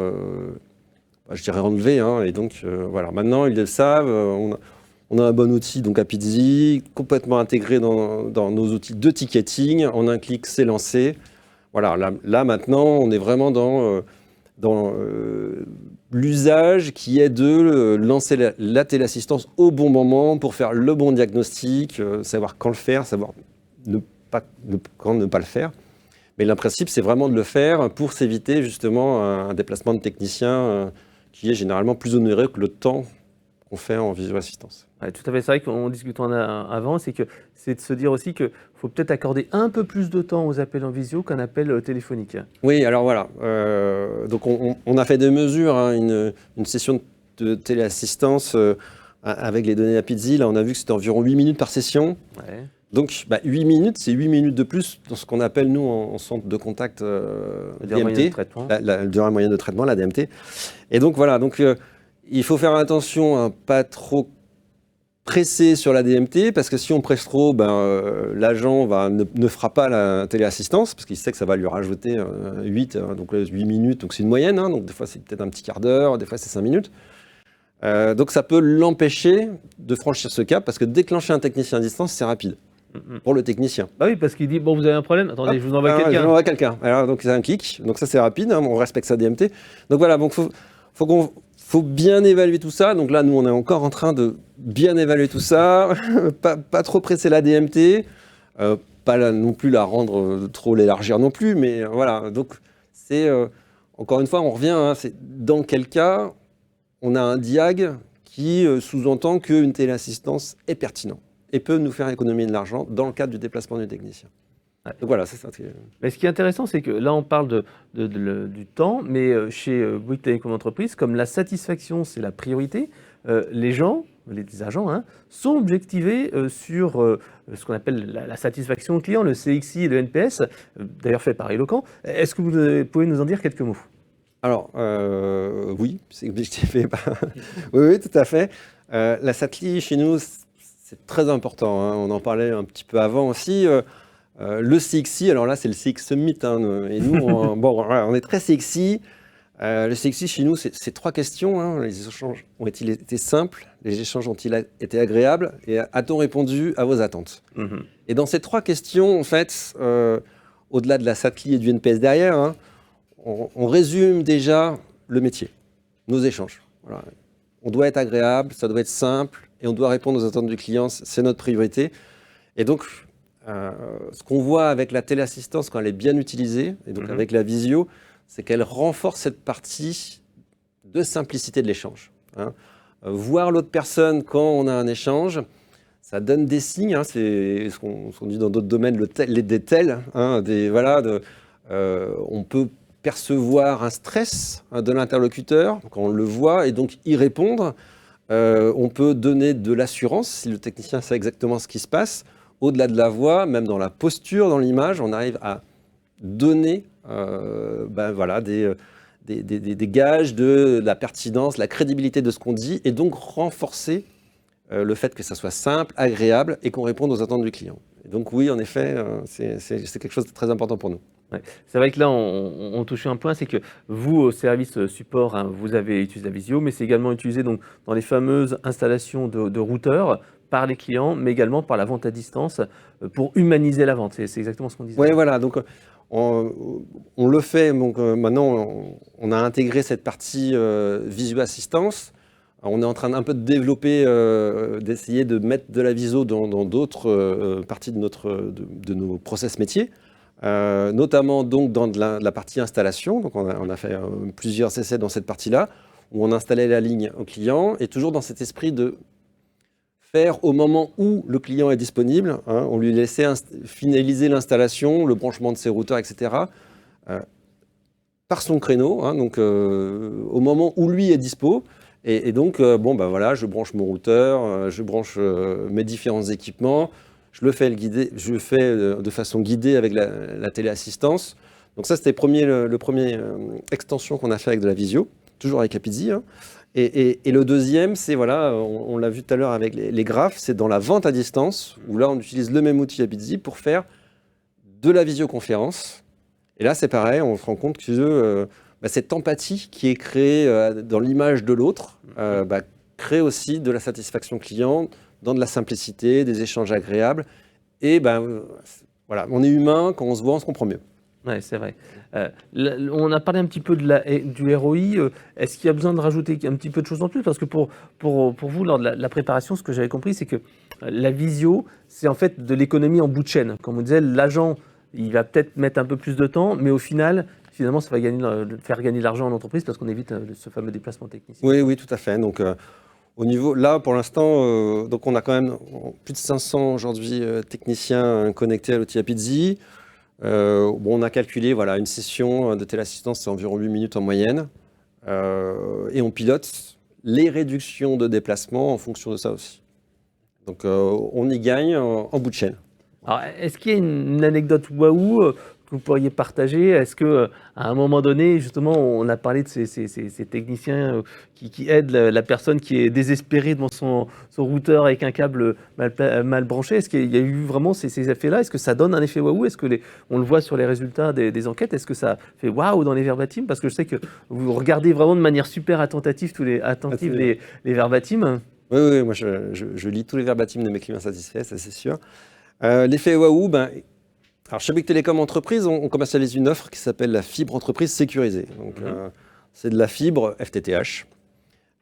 S3: je dirais, enlevés. Et donc voilà, maintenant ils le savent. On a un bon outil, donc Apizzi, complètement intégré dans nos outils de ticketing. En un clic, c'est lancé. Voilà, là maintenant, on est vraiment dans l'usage qui est de lancer la téléassistance au bon moment pour faire le bon diagnostic, savoir quand le faire, savoir quand ne pas le faire. Mais le principe, c'est vraiment de le faire pour s'éviter justement un déplacement de technicien qui est généralement plus onéreux que le temps qu'on fait en visio-assistance.
S1: Ouais, tout à fait, c'est vrai qu'on discutait avant, c'est de se dire aussi qu'il faut peut-être accorder un peu plus de temps aux appels en visio qu'un appel téléphonique.
S3: Oui, alors voilà. Donc on a fait des mesures, une session de téléassistance avec les données Apizzi. Là, on a vu que c'était environ 8 minutes par session.
S1: Ouais.
S3: Donc 8 minutes, c'est 8 minutes de plus dans ce qu'on appelle, nous, en centre de contact DMT, la durée moyenne de traitement, la DMT. Et donc voilà, il faut faire attention à ne pas trop presser sur la DMT, parce que si on presse trop, l'agent ne fera pas la téléassistance, parce qu'il sait que ça va lui rajouter 8 minutes, donc c'est une moyenne, donc des fois c'est peut-être un petit quart d'heure, des fois c'est 5 minutes. Donc ça peut l'empêcher de franchir ce cap, parce que déclencher un technicien à distance, c'est rapide. Pour le technicien.
S1: Bah oui, parce qu'il dit, bon, vous avez un problème, attendez, je vous envoie quelqu'un.
S3: Je vous envoie quelqu'un. Alors, donc c'est un clic, donc ça c'est rapide, on respecte sa DMT. Donc voilà, donc faut bien évaluer tout ça. Donc là, nous, on est encore en train de bien évaluer tout ça, pas trop presser la DMT, pas non plus la rendre trop l'élargir non plus, mais voilà. Donc c'est, encore une fois, on revient, c'est dans quel cas on a un diag qui sous-entend qu'une téléassistance est pertinente et peut nous faire économiser de l'argent dans le cadre du déplacement du technicien.
S1: Ouais.
S3: Donc voilà, c'est ça.
S1: Mais ce qui est intéressant, c'est que là, on parle du temps, mais chez Bouygues Télécom Entreprises, comme la satisfaction, c'est la priorité, les gens, les agents, sont objectivés sur ce qu'on appelle la satisfaction client, le CXI et le NPS, d'ailleurs fait par Eloquent. Est-ce que vous pouvez nous en dire quelques mots ?
S3: Alors, oui, c'est objectivé. Oui, tout à fait. La SATLI, chez nous, c'est très important. On en parlait un petit peu avant aussi. Le CXI, alors là, c'est le CX Summit. Et nous, on est très CXI. Le CXI, chez nous, c'est 3 questions. Les échanges ont-ils été simples? Les échanges ont-ils été agréables? Et a-t-on répondu à vos attentes? Et dans ces 3 questions, en fait, au-delà de la SATLI et du NPS derrière, on résume déjà le métier, nos échanges. Voilà. On doit être agréable, ça doit être simple, et on doit répondre aux attentes du client, c'est notre priorité. Et donc, ce qu'on voit avec la téléassistance quand elle est bien utilisée, et donc avec la visio, c'est qu'elle renforce cette partie de simplicité de l'échange. Voir l'autre personne quand on a un échange, ça donne des signes, c'est ce qu'on dit dans d'autres domaines, des tels, on peut percevoir un stress de l'interlocuteur quand on le voit et donc y répondre. On peut donner de l'assurance si le technicien sait exactement ce qui se passe. Au-delà de la voix, même dans la posture, dans l'image, on arrive à donner des gages de la pertinence, la crédibilité de ce qu'on dit et donc renforcer le fait que ça soit simple, agréable et qu'on réponde aux attentes du client. Et donc oui, en effet, c'est quelque chose de très important pour nous.
S1: Ouais. C'est vrai que là, on touche un point, c'est que vous, au service support, vous avez utilisé la visio, mais c'est également utilisé donc, dans les fameuses installations de routeurs par les clients, mais également par la vente à distance pour humaniser la vente. C'est exactement ce qu'on disait.
S3: Oui, voilà. Donc, on le fait. Donc, maintenant, on a intégré cette partie visio-assistance. On est en train un peu de développer, d'essayer de mettre de la visio dans d'autres parties de nos process métiers. Notamment donc dans la partie installation. Donc on a fait plusieurs essais dans cette partie-là, où on installait la ligne au client, et toujours dans cet esprit de faire au moment où le client est disponible. On lui laissait finaliser l'installation, le branchement de ses routeurs, etc. par son créneau, hein, donc au moment où lui est dispo. Et donc, voilà, je branche mon routeur, je branche mes différents équipements, je le fais de façon guidée avec la téléassistance. Donc ça, c'était le premier extension qu'on a fait avec de la visio, toujours avec Apizzi, hein. Et le deuxième, c'est, voilà, on l'a vu tout à l'heure avec les graphes, c'est dans la vente à distance, où là, on utilise le même outil Apizzi pour faire de la visioconférence. Et là, c'est pareil, on se rend compte que cette empathie qui est créée dans l'image de l'autre crée aussi de la satisfaction client, dans de la simplicité, des échanges agréables. Et voilà, on est humain, quand on se voit, on se comprend mieux.
S1: Oui, c'est vrai. On a parlé un petit peu du ROI. Est-ce qu'il y a besoin de rajouter un petit peu de choses en plus? Parce que pour vous, lors de la préparation, ce que j'avais compris, c'est que la visio, c'est en fait de l'économie en bout de chaîne. Comme on disait, l'agent, il va peut-être mettre un peu plus de temps, mais au final, finalement, ça va faire gagner de l'argent en entreprise parce qu'on évite ce fameux déplacement technicien.
S3: Oui, tout à fait. Donc, au niveau, là, pour l'instant, donc on a quand même plus de 500 aujourd'hui techniciens connectés à l'outil Apizzi. On a calculé, voilà, une session de téléassistance, c'est environ 8 minutes en moyenne. Et on pilote les réductions de déplacement en fonction de ça aussi. Donc, on y gagne en bout de chaîne.
S1: Alors, est-ce qu'il y a une anecdote waouh que vous pourriez partager? Est-ce qu'à un moment donné, justement, on a parlé de ces techniciens qui aident la personne qui est désespérée devant son routeur avec un câble mal branché? Est-ce qu'il y a eu vraiment ces effets-là? Est-ce que ça donne un effet waouh? Est-ce que on le voit sur les résultats des enquêtes? Est-ce que ça fait waouh dans les verbatims? Parce que je sais que vous regardez vraiment de manière super attentive les verbatims.
S3: Oui, moi je lis tous les verbatims de mes clients satisfaits, ça c'est sûr. L'effet waouh, alors chez Bouygues Télécom Entreprise, on commercialise une offre qui s'appelle la fibre entreprise sécurisée. Donc, c'est de la fibre FTTH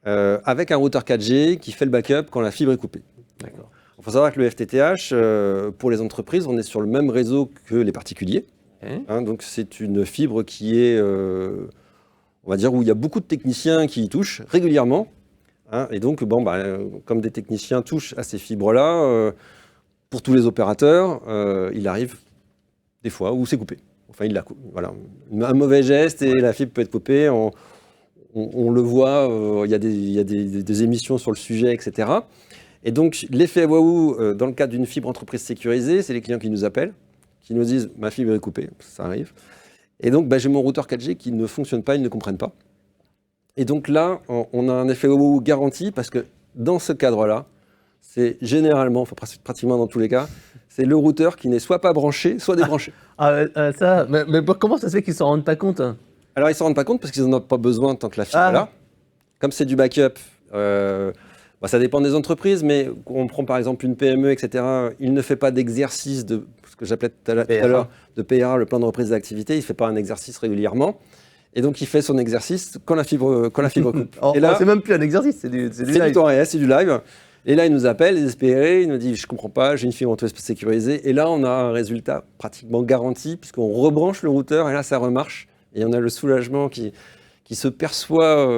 S3: avec un routeur 4G qui fait le backup quand la fibre est coupée.
S1: D'accord.
S3: Il faut savoir que le FTTH, pour les entreprises, on est sur le même réseau que les particuliers. Hein, donc c'est une fibre qui est, on va dire, où il y a beaucoup de techniciens qui y touchent régulièrement. Hein, et donc, comme des techniciens touchent à ces fibres-là, pour tous les opérateurs, il arrive des fois où c'est coupé. Enfin, voilà. Un mauvais geste et la fibre peut être coupée. On le voit, il y a des émissions sur le sujet, etc. Et donc, l'effet waouh, dans le cadre d'une fibre entreprise sécurisée, c'est les clients qui nous appellent, qui nous disent « ma fibre est coupée », ça arrive. Et donc, j'ai mon routeur 4G qui ne fonctionne pas, ils ne comprennent pas. Et donc là, on a un effet waouh garanti parce que dans ce cadre-là, c'est généralement, enfin pratiquement dans tous les cas, c'est le routeur qui n'est soit pas branché, soit débranché.
S1: Mais comment ça se fait qu'ils ne s'en rendent pas compte?
S3: Alors, ils ne s'en rendent pas compte parce qu'ils n'en ont pas besoin tant que la fibre est là. Comme c'est du backup, ça dépend des entreprises, mais on prend par exemple une PME, etc. Il ne fait pas d'exercice de ce que j'appelais tout à l'heure de PRA, le plan de reprise d'activité. Il ne fait pas un exercice régulièrement. Et donc, il fait son exercice quand la fibre coupe.
S1: Et là, c'est même plus un exercice, c'est du live.
S3: Du temps réel, c'est du live. Et là, il nous appelle, désespéré, il nous dit « je ne comprends pas, j'ai une fibre entreprise sécurisée ». Et là, on a un résultat pratiquement garanti, puisqu'on rebranche le routeur, et là, ça remarche. Et on a le soulagement qui se perçoit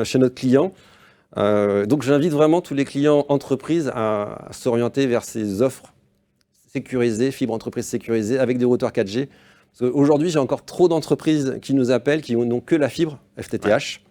S3: chez notre client. Donc, j'invite vraiment tous les clients entreprises à s'orienter vers ces offres sécurisées, fibre entreprise sécurisée, avec des routeurs 4G. Aujourd'hui, j'ai encore trop d'entreprises qui nous appellent, qui n'ont que la fibre FTTH.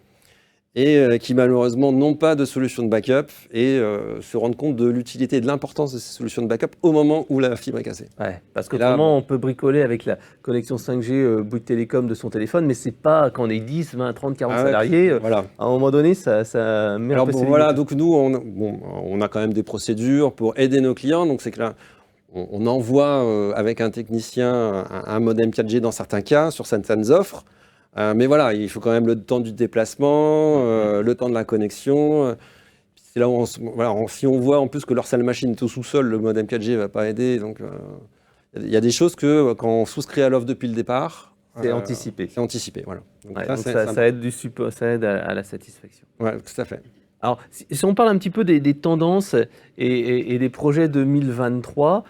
S3: Et qui malheureusement n'ont pas de solution de backup et se rendent compte de l'utilité et de l'importance de ces solutions de backup au moment où la fibre est cassée.
S1: Ouais, parce que vraiment, on peut bricoler avec la connexion 5G Bouygues Télécom de son téléphone, mais c'est pas quand on est 10, 20, 30, 40 salariés.
S3: Voilà.
S1: À un moment donné, ça met un peu ses limites.
S3: Donc nous, on a quand même des procédures pour aider nos clients. Donc c'est que là, on envoie avec un technicien un modem 4G dans certains cas, sur certaines offres. Mais voilà, il faut quand même le temps du déplacement, le temps de la connexion. C'est là où si on voit en plus que leur salle machine est au sous-sol, le modem 4G ne va pas aider. Donc, il y a des choses que quand on souscrit à l'offre depuis le départ,
S1: c'est anticipé.
S3: C'est anticipé, voilà.
S1: Donc, ça aide ça aide à la satisfaction.
S3: Oui, tout à fait.
S1: Alors, si on parle un petit peu des tendances et des projets 2023,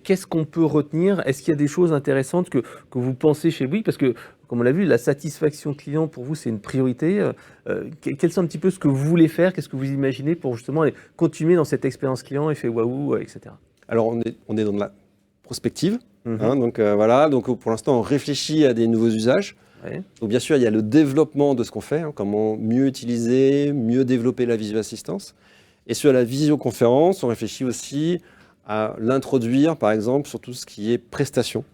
S1: qu'est-ce qu'on peut retenir? Est-ce qu'il y a des choses intéressantes que vous pensez chez Bouygues? Parce que, comme on l'a vu, la satisfaction client, pour vous, c'est une priorité. Quels sont un petit peu ce que vous voulez faire? Qu'est-ce que vous imaginez pour justement continuer dans cette expérience client, effet waouh, etc.
S3: Alors, on est dans de la prospective. Donc, voilà. Donc, pour l'instant, on réfléchit à des nouveaux usages.
S1: Ouais.
S3: Donc bien sûr, il y a le développement de ce qu'on fait, comment mieux utiliser, mieux développer la visio-assistance. Et sur la visioconférence, on réfléchit aussi à l'introduire, par exemple, sur tout ce qui est prestations.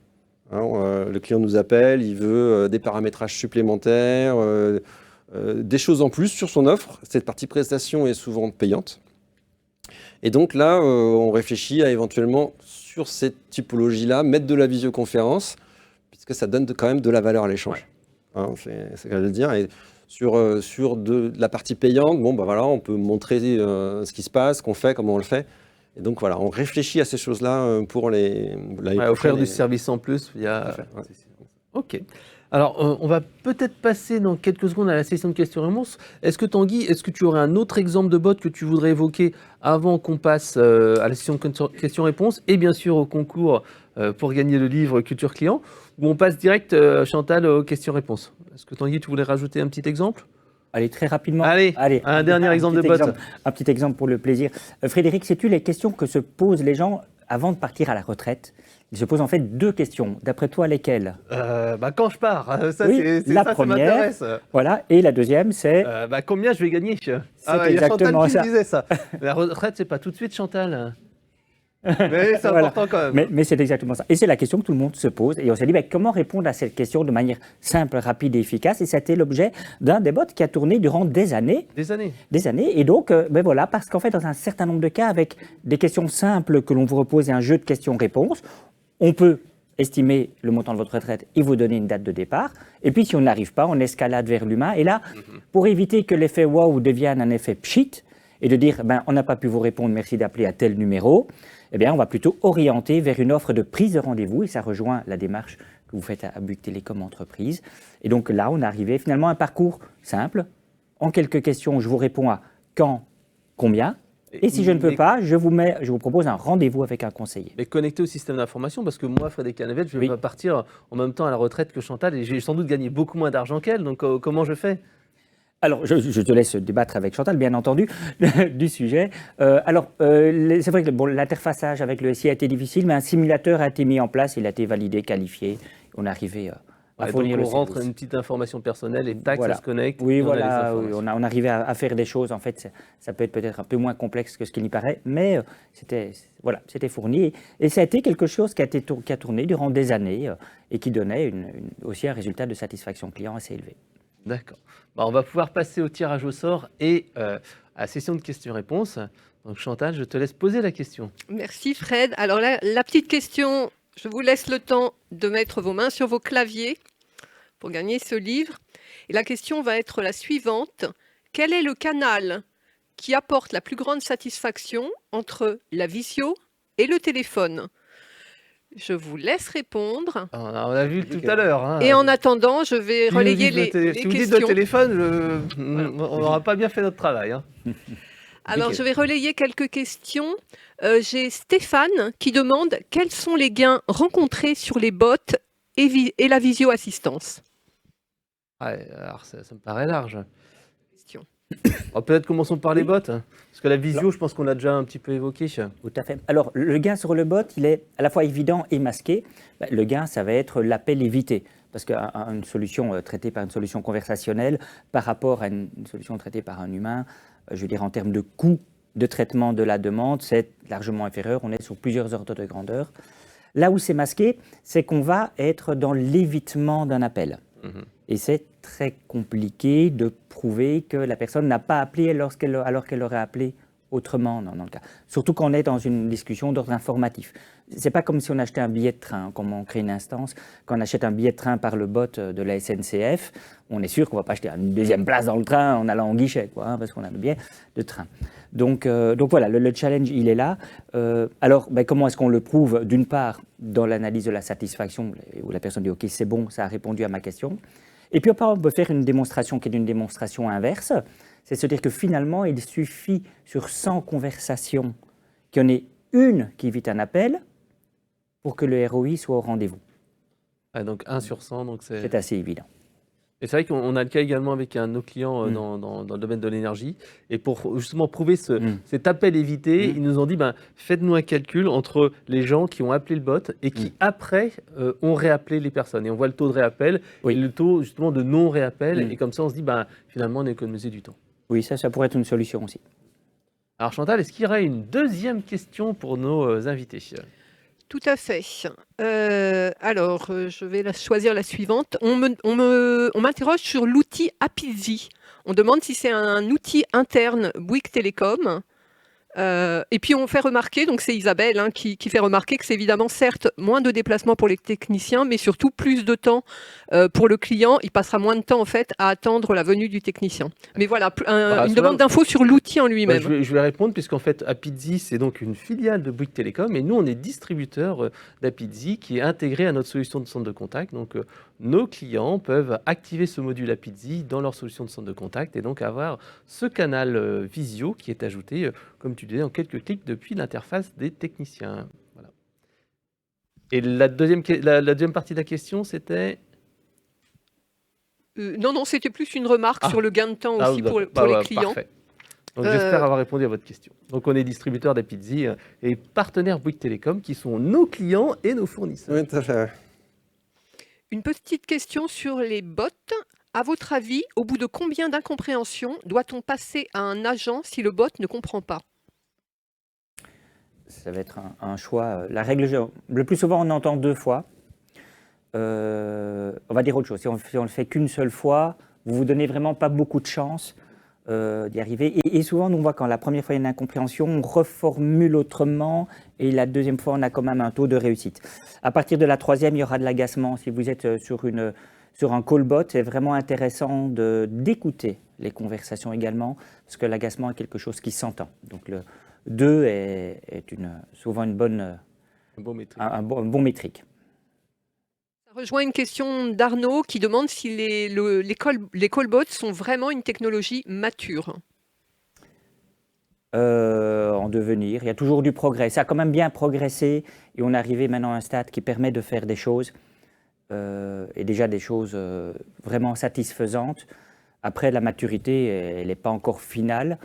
S3: Le client nous appelle, il veut des paramétrages supplémentaires, des choses en plus sur son offre. Cette partie prestation est souvent payante. Et donc là, on réfléchit à éventuellement, sur cette typologie-là, mettre de la visioconférence, puisque ça donne quand même de la valeur à l'échange. Ouais. C'est ce que je veux dire. Et sur de la partie payante, voilà, on peut montrer ce qui se passe, ce qu'on fait, comment on le fait. Et donc voilà, on réfléchit à ces choses-là pour
S1: offrir du service en plus. Ouais. Ok. Alors, on va peut-être passer dans quelques secondes à la session de questions-réponses. Est-ce que Tanguy, tu aurais un autre exemple de bot que tu voudrais évoquer avant qu'on passe à la session de questions-réponses et bien sûr au concours pour gagner le livre Culture Client, ou on passe direct, Chantal, aux questions-réponses? Est-ce que Tanguy, tu voulais rajouter un petit exemple?
S2: Allez, très rapidement.
S1: Allez, un dernier exemple de bot.
S2: Un petit exemple pour le plaisir. Frédéric, sais-tu les questions que se posent les gens avant de partir à la retraite? Ils se posent en fait 2 questions. D'après toi, lesquelles?
S1: Quand je pars, ça,
S2: oui, la
S1: ça
S2: première,
S1: m'intéresse.
S2: Voilà, et la deuxième, c'est...
S1: combien je vais gagner?
S2: C'est exactement
S1: Chantal qui disait ça. La retraite, c'est pas tout de suite, Chantal. Mais c'est important quand même.
S2: Mais c'est exactement ça. Et c'est la question que tout le monde se pose. Et on s'est dit, comment répondre à cette question de manière simple, rapide et efficace? Et c'était l'objet d'un débat qui a tourné durant des années.
S1: Des années.
S2: Des années. Et donc, voilà, parce qu'en fait, dans un certain nombre de cas, avec des questions simples que l'on vous repose et un jeu de questions-réponses, on peut estimer le montant de votre retraite et vous donner une date de départ. Et puis, si on n'arrive pas, on escalade vers l'humain. Et là, pour éviter que l'effet wow devienne un effet pchit, et de dire, on n'a pas pu vous répondre, merci d'appeler à tel numéro, eh bien, on va plutôt orienter vers une offre de prise de rendez-vous, et ça rejoint la démarche que vous faites à Bouygues Télécom Entreprise. Et donc là, on est arrivé finalement à un parcours simple. En quelques questions, je vous réponds à quand, combien, et si je ne peux pas, je vous propose un rendez-vous avec un conseiller.
S1: Mais connecté au système d'information, parce que moi, Frédéric Canavet, je vais pas partir en même temps à la retraite que Chantal, et j'ai sans doute gagné beaucoup moins d'argent qu'elle, donc comment je fais?
S2: Alors, je te laisse débattre avec Chantal, bien entendu, du sujet. C'est vrai que l'interfaçage avec le SI a été difficile, mais un simulateur a été mis en place, il a été validé, qualifié. On est arrivé à fournir le service.
S1: On rentre une petite information personnelle et tac, ça se connecte.
S2: Oui, voilà, on arrivait à faire des choses. En fait, ça peut être peut-être un peu moins complexe que ce qu'il y paraît, mais c'était fourni. Et ça a été quelque chose qui a tourné durant des années et qui donnait aussi un résultat de satisfaction client assez élevé.
S1: D'accord. On va pouvoir passer au tirage au sort et à la session de questions-réponses. Donc Chantal, je te laisse poser la question.
S4: Merci Fred. Alors là, la petite question, je vous laisse le temps de mettre vos mains sur vos claviers pour gagner ce livre. Et la question va être la suivante. Quel est le canal qui apporte la plus grande satisfaction entre la visio et le téléphone? Je vous laisse répondre.
S1: On a vu tout à l'heure.
S4: Et en attendant, je vais relayer les questions.
S1: Si vous dites le téléphone, on n'aura pas bien fait notre travail.
S4: Alors, je vais relayer quelques questions. J'ai Stéphane qui demande quels sont les gains rencontrés sur les bots et la visio-assistance.
S1: Alors, ça me paraît large.
S4: Question.
S1: Peut-être commençons par les bots, parce que la visio, je pense qu'on l'a déjà un petit peu évoqué.
S2: Tout à fait. Alors, le gain sur le bot, il est à la fois évident et masqué. Le gain, ça va être l'appel évité, parce qu'une solution traitée par une solution conversationnelle par rapport à une solution traitée par un humain, je veux dire en termes de coût de traitement de la demande, c'est largement inférieur. On est sur plusieurs ordres de grandeur. Là où c'est masqué, c'est qu'on va être dans l'évitement d'un appel. Et c'est très compliqué de prouver que la personne n'a pas appelé alors qu'elle aurait appelé autrement dans le cas. Surtout quand on est dans une discussion d'ordre informatif. C'est pas comme si on achetait un billet de train, comme on crée une instance. Quand on achète un billet de train par le bot de la SNCF, on est sûr qu'on va pas acheter une deuxième place dans le train en allant au guichet, parce qu'on a le billet de train. Donc voilà, le challenge, il est là. Alors, comment est-ce qu'on le prouve? D'une part, dans l'analyse de la satisfaction, où la personne dit « Ok, c'est bon, ça a répondu à ma question ». Et puis, on peut faire une démonstration qui est une démonstration inverse. C'est se dire que finalement, il suffit sur 100 conversations qu'il y en ait une qui évite un appel pour que le ROI soit au rendez-vous.
S1: Donc 1 sur 100, donc c'est
S2: assez évident.
S1: Et c'est vrai qu'on a le cas également avec un de nos clients dans le domaine de l'énergie. Et pour justement prouver cet appel évité, ils nous ont dit faites-nous un calcul entre les gens qui ont appelé le bot et qui, après, ont réappelé les personnes. Et on voit le taux de réappel et le taux justement de non-réappel. Et comme ça, on se dit finalement, on a économisé du temps.
S2: Oui, ça pourrait être une solution aussi.
S1: Alors Chantal, est-ce qu'il y aurait une deuxième question pour nos invités ?
S4: Tout à fait. Alors, je vais choisir la suivante. On m'interroge sur l'outil Apizzi. On demande si c'est un outil interne Bouygues Télécom. Et puis on fait remarquer, donc c'est Isabelle qui fait remarquer que c'est évidemment certes moins de déplacements pour les techniciens, mais surtout plus de temps pour le client. Il passera moins de temps en fait à attendre la venue du technicien. Mais voilà, une demande d'infos sur l'outil en lui-même.
S1: Je vais répondre puisqu'en fait Apizzi c'est donc une filiale de Bouygues Télécom et nous on est distributeur d'Apizzi qui est intégré à notre solution de centre de contact. Donc nos clients peuvent activer ce module Apizzi dans leur solution de centre de contact et donc avoir ce canal visio qui est ajouté, comme tu disais, en quelques clics depuis l'interface des techniciens. Voilà. Et la deuxième partie de la question, c'était...
S4: Non, c'était plus une remarque sur le gain de temps aussi pour les clients.
S1: Parfait. Donc, j'espère avoir répondu à votre question. Donc, on est distributeur d'Apizzi et partenaires Bouygues Télécom qui sont nos clients et nos fournisseurs.
S3: Oui, tout à fait.
S4: Une petite question sur les bots. À votre avis, au bout de combien d'incompréhensions doit-on passer à un agent si le bot ne comprend pas ?
S2: Ça va être un choix. La règle, le plus souvent, on entend 2 fois. On va dire autre chose. Si on ne le fait qu'une seule fois, vous vous donnez vraiment pas beaucoup de chance d'y arriver. Et souvent, on voit quand la première fois il y a une incompréhension, on reformule autrement et la deuxième fois, on a quand même un taux de réussite. À partir de la troisième, il y aura de l'agacement. Si vous êtes sur un callbot, c'est vraiment intéressant d'écouter les conversations également, parce que l'agacement est quelque chose qui s'entend. Donc le 2 est souvent une bonne, un bon métrique.
S4: Ça rejoint une question d'Arnaud qui demande si les callbots sont vraiment une technologie mature.
S2: En devenir, il y a toujours du progrès. Ça a quand même bien progressé et on est arrivé maintenant à un stade qui permet de faire des choses, et déjà des choses vraiment satisfaisantes. Après, la maturité, elle n'est pas encore finale.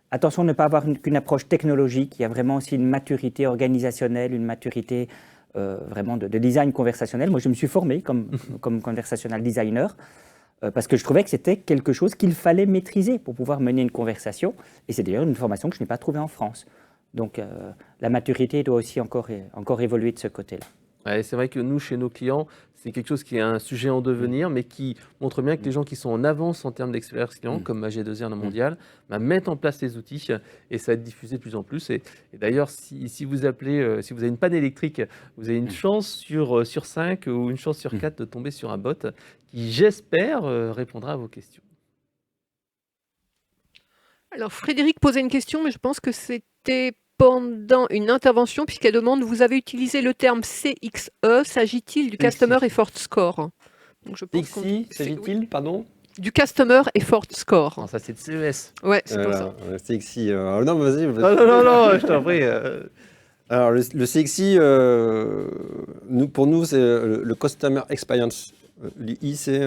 S2: Attention à ne pas avoir qu'une approche technologique, il y a vraiment aussi une maturité organisationnelle, une maturité vraiment de design conversationnel. Moi, je me suis formé comme conversational designer parce que je trouvais que c'était quelque chose qu'il fallait maîtriser pour pouvoir mener une conversation. Et c'est d'ailleurs une formation que je n'ai pas trouvée en France. Donc, la maturité doit aussi encore évoluer de ce côté-là.
S1: Ouais, c'est vrai que nous, chez nos clients, c'est quelque chose qui est un sujet en devenir, mais qui montre bien que les gens qui sont en avance en termes d'expérience client, comme AG2R dans Mondial, mettent en place les outils et ça va être diffusé de plus en plus. Et d'ailleurs, si vous appelez, si vous avez une panne électrique, vous avez une chance sur 5 ou une chance sur 4 de tomber sur un bot qui, j'espère, répondra à vos questions.
S4: Alors, Frédéric posait une question, mais je pense que c'était pendant une intervention, puisqu'elle demande, vous avez utilisé le terme CXE, s'agit-il du Customer Effort Score? Donc, je pense
S3: CXI, s'agit-il, pardon?
S4: Du Customer Effort Score.
S1: Non, ça, c'est le CES.
S4: Ouais, c'est pour ça.
S3: CXI, non, vas-y.
S1: Non, je t'en prie.
S3: Alors, le CXI, pour nous, c'est le Customer Experience. L'I, c'est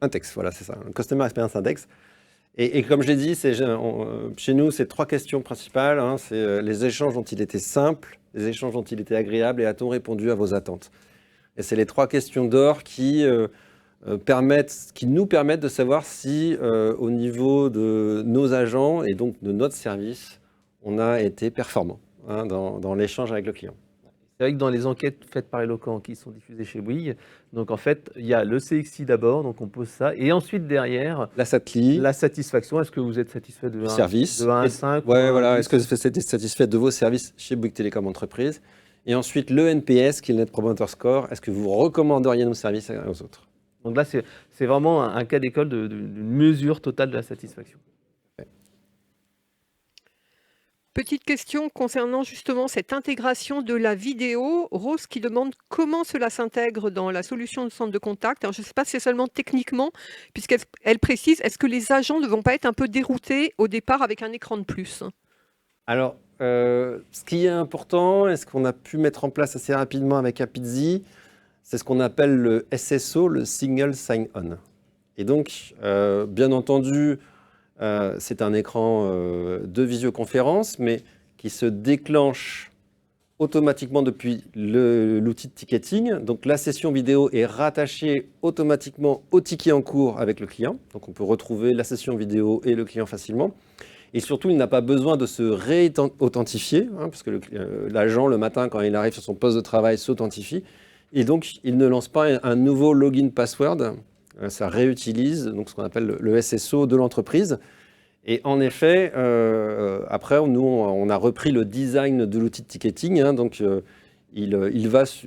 S3: Index, voilà, c'est ça. Le Customer Experience Index. Et comme je l'ai dit, chez nous, c'est 3 questions principales. Hein. C'est les échanges dont il était simple, les échanges dont il était agréable et a-t-on répondu à vos attentes? Et c'est les 3 questions d'or qui nous permettent de savoir si, au niveau de nos agents et donc de notre service, on a été performant dans l'échange avec le client.
S1: C'est vrai que dans les enquêtes faites par Eloquent qui sont diffusées chez Bouygues, donc en fait, il y a le CXI d'abord, donc on pose ça, et ensuite derrière,
S3: la SATLI,
S1: la satisfaction. Est-ce que vous êtes satisfait de 1 à 5
S3: Ouais, voilà. Est-ce que vous êtes satisfait de vos services chez Bouygues Télécom Entreprise? Et ensuite, le NPS, qui est le Net Promoter Score. Est-ce que vous recommanderiez nos services aux autres?
S1: Donc là, c'est vraiment un cas d'école d'une mesure totale de la satisfaction.
S4: Petite question concernant justement cette intégration de la vidéo. Rose qui demande comment cela s'intègre dans la solution de centre de contact. Alors, je ne sais pas si c'est seulement techniquement, puisqu'elle précise, est-ce que les agents ne vont pas être un peu déroutés au départ avec un écran de plus?
S3: Alors, ce qui est important et ce qu'on a pu mettre en place assez rapidement avec Apizzi, c'est ce qu'on appelle le SSO, le Single Sign-On. Et donc, bien entendu, c'est un écran de visioconférence, mais qui se déclenche automatiquement depuis l'outil de ticketing. Donc la session vidéo est rattachée automatiquement au ticket en cours avec le client. Donc on peut retrouver la session vidéo et le client facilement. Et surtout, il n'a pas besoin de se réauthentifier, parce que l'agent, le matin, quand il arrive sur son poste de travail, s'authentifie. Et donc, il ne lance pas un nouveau login password. Ça réutilise donc, ce qu'on appelle le SSO de l'entreprise. Et en effet, après, nous, on a repris le design de l'outil de ticketing. Donc,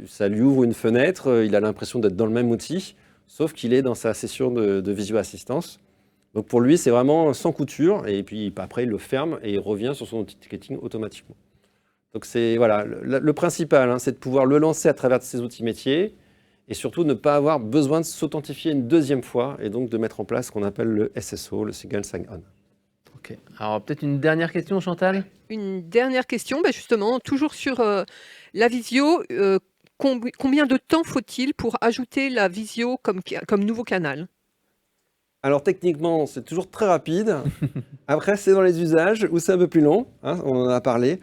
S3: ça lui ouvre une fenêtre, il a l'impression d'être dans le même outil, sauf qu'il est dans sa session de visio-assistance. Donc, pour lui, c'est vraiment sans couture. Et puis, après, il le ferme et il revient sur son outil de ticketing automatiquement. Donc, c'est voilà, le principal, c'est de pouvoir le lancer à travers ses outils métiers et surtout ne pas avoir besoin de s'authentifier une deuxième fois et donc de mettre en place ce qu'on appelle le SSO, le Single Sign-On.
S1: Ok. Alors peut-être une dernière question, Chantal ?
S4: Une dernière question, justement, toujours sur la visio. Combien de temps faut-il pour ajouter la visio comme nouveau canal ?
S3: Alors techniquement, c'est toujours très rapide. Après, c'est dans les usages où c'est un peu plus long, on en a parlé.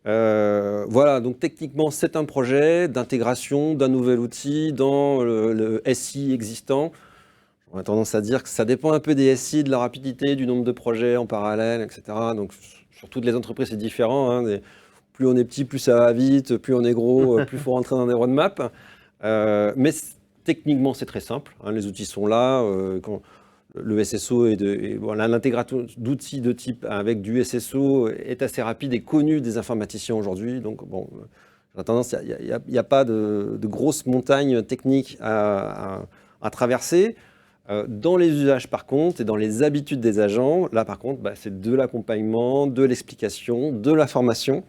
S3: Voilà, donc techniquement, c'est un projet d'intégration d'un nouvel outil dans le SI existant. On a tendance à dire que ça dépend un peu des SI, de la rapidité, du nombre de projets en parallèle, etc. Donc, sur toutes les entreprises, c'est différent. Plus on est petit, plus ça va vite. Plus on est gros, plus il faut rentrer dans des roadmaps. Mais techniquement, c'est très simple. Les outils sont là. Le SSO voilà, l'intégration d'outils de type avec du SSO est assez rapide et connu des informaticiens aujourd'hui. Donc, bon, j'ai tendance, il n'y a pas de grosses montagnes techniques à traverser. Dans les usages, par contre, et dans les habitudes des agents, là, par contre, c'est de l'accompagnement, de l'explication, de la formation.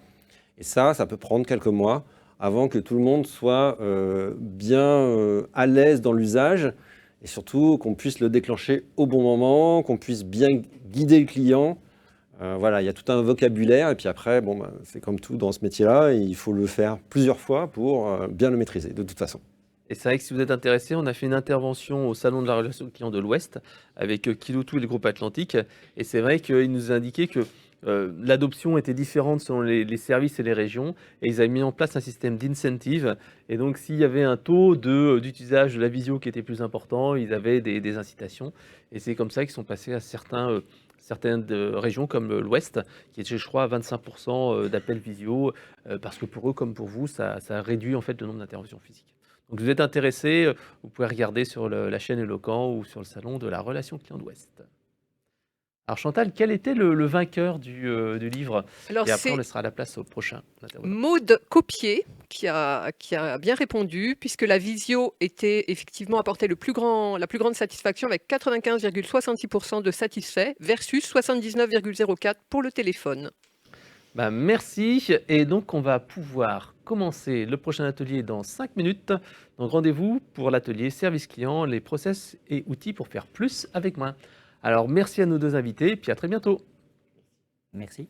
S3: Et ça peut prendre quelques mois avant que tout le monde soit bien à l'aise dans l'usage et surtout qu'on puisse le déclencher au bon moment, qu'on puisse bien guider le client. Voilà, il y a tout un vocabulaire. Et puis après, c'est comme tout dans ce métier-là, il faut le faire plusieurs fois pour bien le maîtriser, de toute façon.
S1: Et c'est vrai que si vous êtes intéressé, on a fait une intervention au Salon de la relation client de l'Ouest avec Kiloutou et le groupe Atlantique. Et c'est vrai qu'ils nous indiquaient que l'adoption était différente selon les services et les régions. Et ils avaient mis en place un système d'incentive. Et donc, s'il y avait un taux d'utilisation de la visio qui était plus important, ils avaient des incitations. Et c'est comme ça qu'ils sont passés à certaines régions comme l'Ouest, qui était, je crois, à 25% d'appels visio, parce que pour eux, comme pour vous, ça réduit en fait le nombre d'interventions physiques. Donc, si vous êtes intéressé, vous pouvez regarder sur la chaîne Eloquent ou sur le salon de la relation client d'Ouest. Alors Chantal, quel était le vainqueur du livre ?
S4: Alors,
S1: et après, on laissera la place au prochain intervenant.
S4: Maude Copier qui a bien répondu, puisque la visio était effectivement apportait la plus grande satisfaction avec 95,66% de satisfaits versus 79,04% pour le téléphone.
S1: Merci. Et donc, on va pouvoir commencer le prochain atelier dans 5 minutes. Donc, rendez-vous pour l'atelier service client, les process et outils pour faire plus avec moins. Alors, merci à nos deux invités et puis à très bientôt.
S2: Merci.